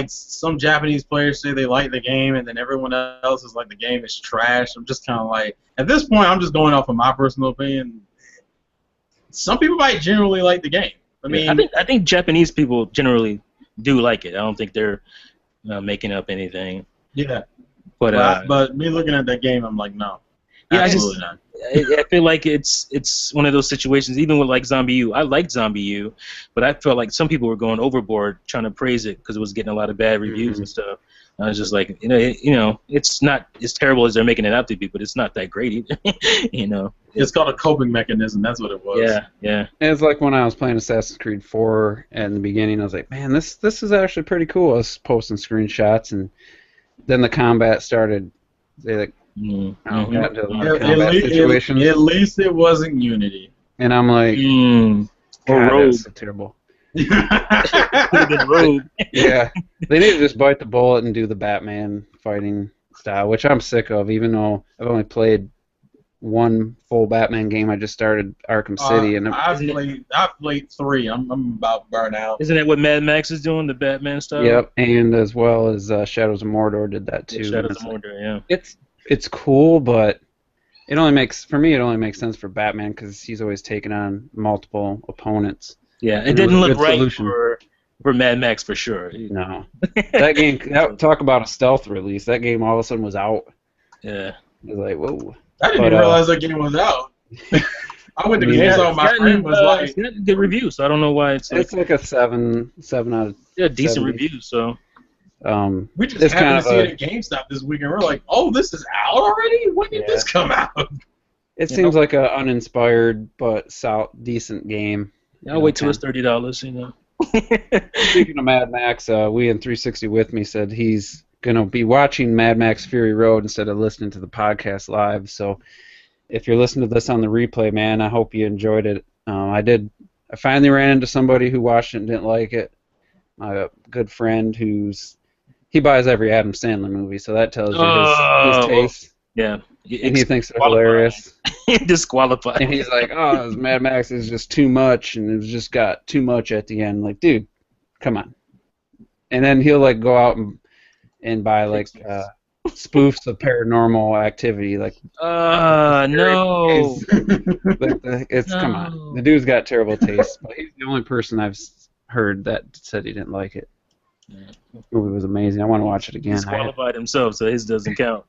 some Japanese players say they like the game, and then everyone else is like the game is trash. I'm just kind of like, at this point, I'm just going off of my personal opinion. Some people might generally like the game. I mean, I think Japanese people generally do like it. I don't think they're making up anything. yeah. But But me looking at that game, I'm like, no, Yeah, absolutely not. I feel like it's one of those situations. Even with like Zombie U, I liked Zombie U, but I felt like some people were going overboard trying to praise it because it was getting a lot of bad reviews and stuff. I was just like, it's not as terrible as they're making it out to be, but it's not that great either. It's called a coping mechanism. That's what it was. Yeah, yeah. It's like when I was playing Assassin's Creed 4 in the beginning, I was like, man, this is actually pretty cool. I was posting screenshots, and then the combat started. They like, got into the combat situations. At least it wasn't Unity. And I'm like, or God, Rogue. that's so terrible. Could have been Rogue. Yeah, they need to just bite the bullet and do the Batman fighting style, which I'm sick of. Even though I've only played one full Batman game, I just started Arkham City, and I've played 3. I'm about burnt out. Isn't that what Mad Max is doing, the Batman style? Yep, and as well as Shadows of Mordor did that too. Shadows of Mordor, yeah. It's cool, but it only makes sense for Batman because he's always taking on multiple opponents. Yeah, it didn't look right for Mad Max for sure. No, that game. Talk about a stealth release. That game all of a sudden was out. Yeah, it was like, whoa. I didn't even realize that game was out. I went to GameStop. My friend was like, "It's got good reviews." So I don't know why it's like a 7 out of decent reviews. So we just happened to see it at GameStop this week, and we're like, "Oh, this is out already? When did this come out?" It seems like an uninspired but decent game. I'll wait till it's $30. Speaking of Mad Max, we in 360 with me said he's gonna be watching Mad Max Fury Road instead of listening to the podcast live. So if you're listening to this on the replay, man, I hope you enjoyed it. I finally ran into somebody who watched it and didn't like it. My good friend he buys every Adam Sandler movie, so that tells you his taste. Yeah. And he thinks they're hilarious. Disqualified. And he's like, oh, Mad Max is just too much, and it's just got too much at the end. Like, dude, come on. And then he'll like go out and buy like spoofs of Paranormal Activity. Like, no. Come on. The dude's got terrible taste, but he's the only person I've heard that said he didn't like it. The movie was amazing. I want to watch it again. He's qualified himself, so his doesn't count.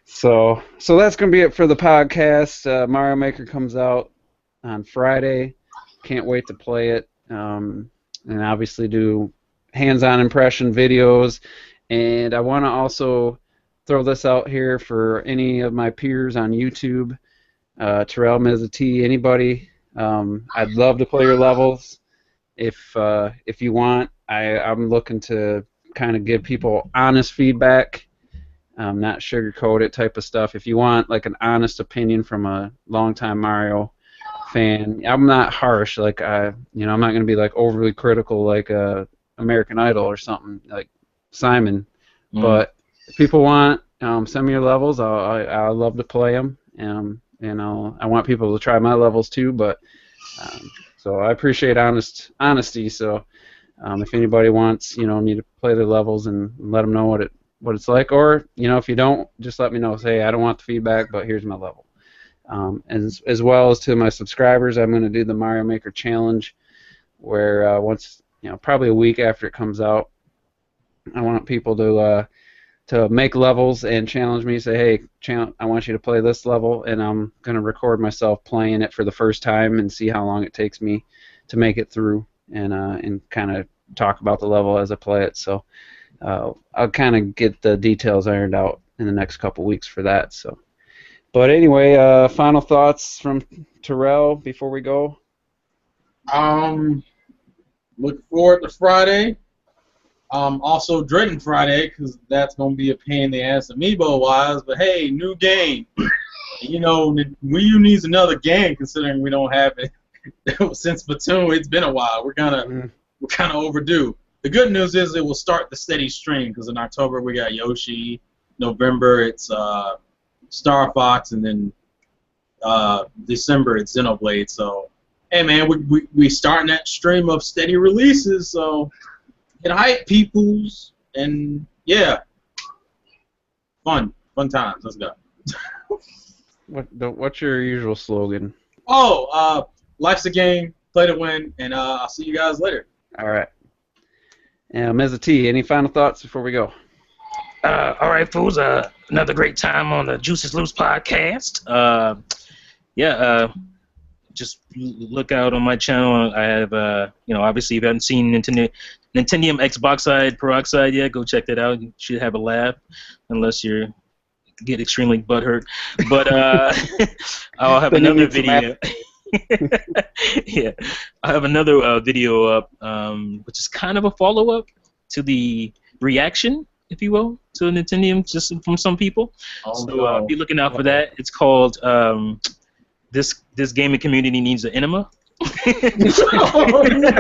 So that's going to be it for the podcast. Mario Maker comes out on Friday. Can't wait to play it. And obviously do hands-on impression videos. And I want to also throw this out here for any of my peers on YouTube. Terrell, Ms. T, anybody. I'd love to play your levels. If you want, I'm looking to kind of give people honest feedback, not sugarcoat it type of stuff. If you want like an honest opinion from a longtime Mario fan, I'm not harsh. Like I'm not going to be like overly critical like American Idol or something like Simon. But if people want, send me your levels. I love to play them. I want people to try my levels too. But so I appreciate honesty. So if anybody wants, me to play their levels and let them know what it's like, or if you don't, just let me know. Say I don't want the feedback, but here's my level. As well as to my subscribers, I'm going to do the Mario Maker Challenge, where once probably a week after it comes out, I want people to make levels and challenge me. Say, hey, I want you to play this level, and I'm going to record myself playing it for the first time and see how long it takes me to make it through, and kind of talk about the level as I play it. So I'll kind of get the details ironed out in the next couple weeks for that. So, but anyway, final thoughts from Terrell before we go. Look forward to Friday. Also dreading Friday because that's gonna be a pain in the ass amiibo wise. But hey, new game. Wii U needs another game considering we don't have it since Splatoon. It's been a while. We're kind of overdue. The good news is it will start the steady stream because in October we got Yoshi. November it's Star Fox, and then December it's Xenoblade. So hey man, we starting that stream of steady releases. So get hype, peoples, and yeah, fun times. Let's go. What's your usual slogan? Life's a game, play to win, and I'll see you guys later. All right. Ms. T, any final thoughts before we go? All right, fools. Another great time on the Juices Loose podcast. Just look out on my channel. I have, obviously, if you haven't seen Nintendo Xbox Peroxide yet, go check that out. You should have a laugh, unless you get extremely butthurt. But I'll have another video. Yeah, I have another video up, which is kind of a follow-up to the reaction, if you will, to Nintendo, just from some people. So be looking out for that. It's called This gaming community needs an enema. Oh, no.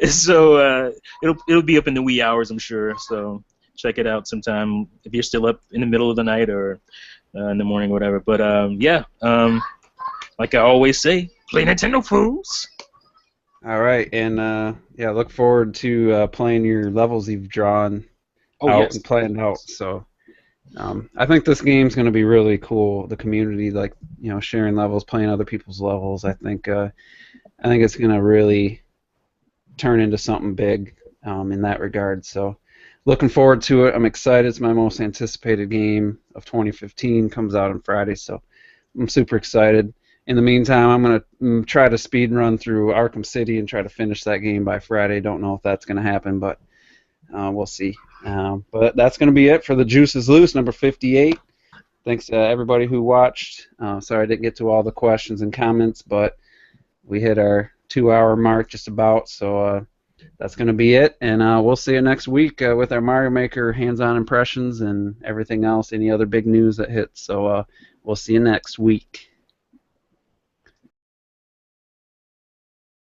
So it'll be up in the wee hours, I'm sure. So check it out sometime if you're still up in the middle of the night or in the morning, or whatever. But like I always say, play Nintendo, fools. All right, and look forward to playing your levels you've drawn out and planned out. So I think this game's going to be really cool. The community, like, sharing levels, playing other people's levels. I think it's going to really turn into something big in that regard. So looking forward to it. I'm excited. It's my most anticipated game of 2015. Comes out on Friday, so I'm super excited. In the meantime, I'm going to try to speed run through Arkham City and try to finish that game by Friday. Don't know if that's going to happen, but we'll see. But that's going to be it for the Juice is Loose, number 58. Thanks to everybody who watched. Sorry I didn't get to all the questions and comments, but we hit our 2-hour mark just about, so that's going to be it. And we'll see you next week with our Mario Maker hands-on impressions and everything else, any other big news that hits. So we'll see you next week.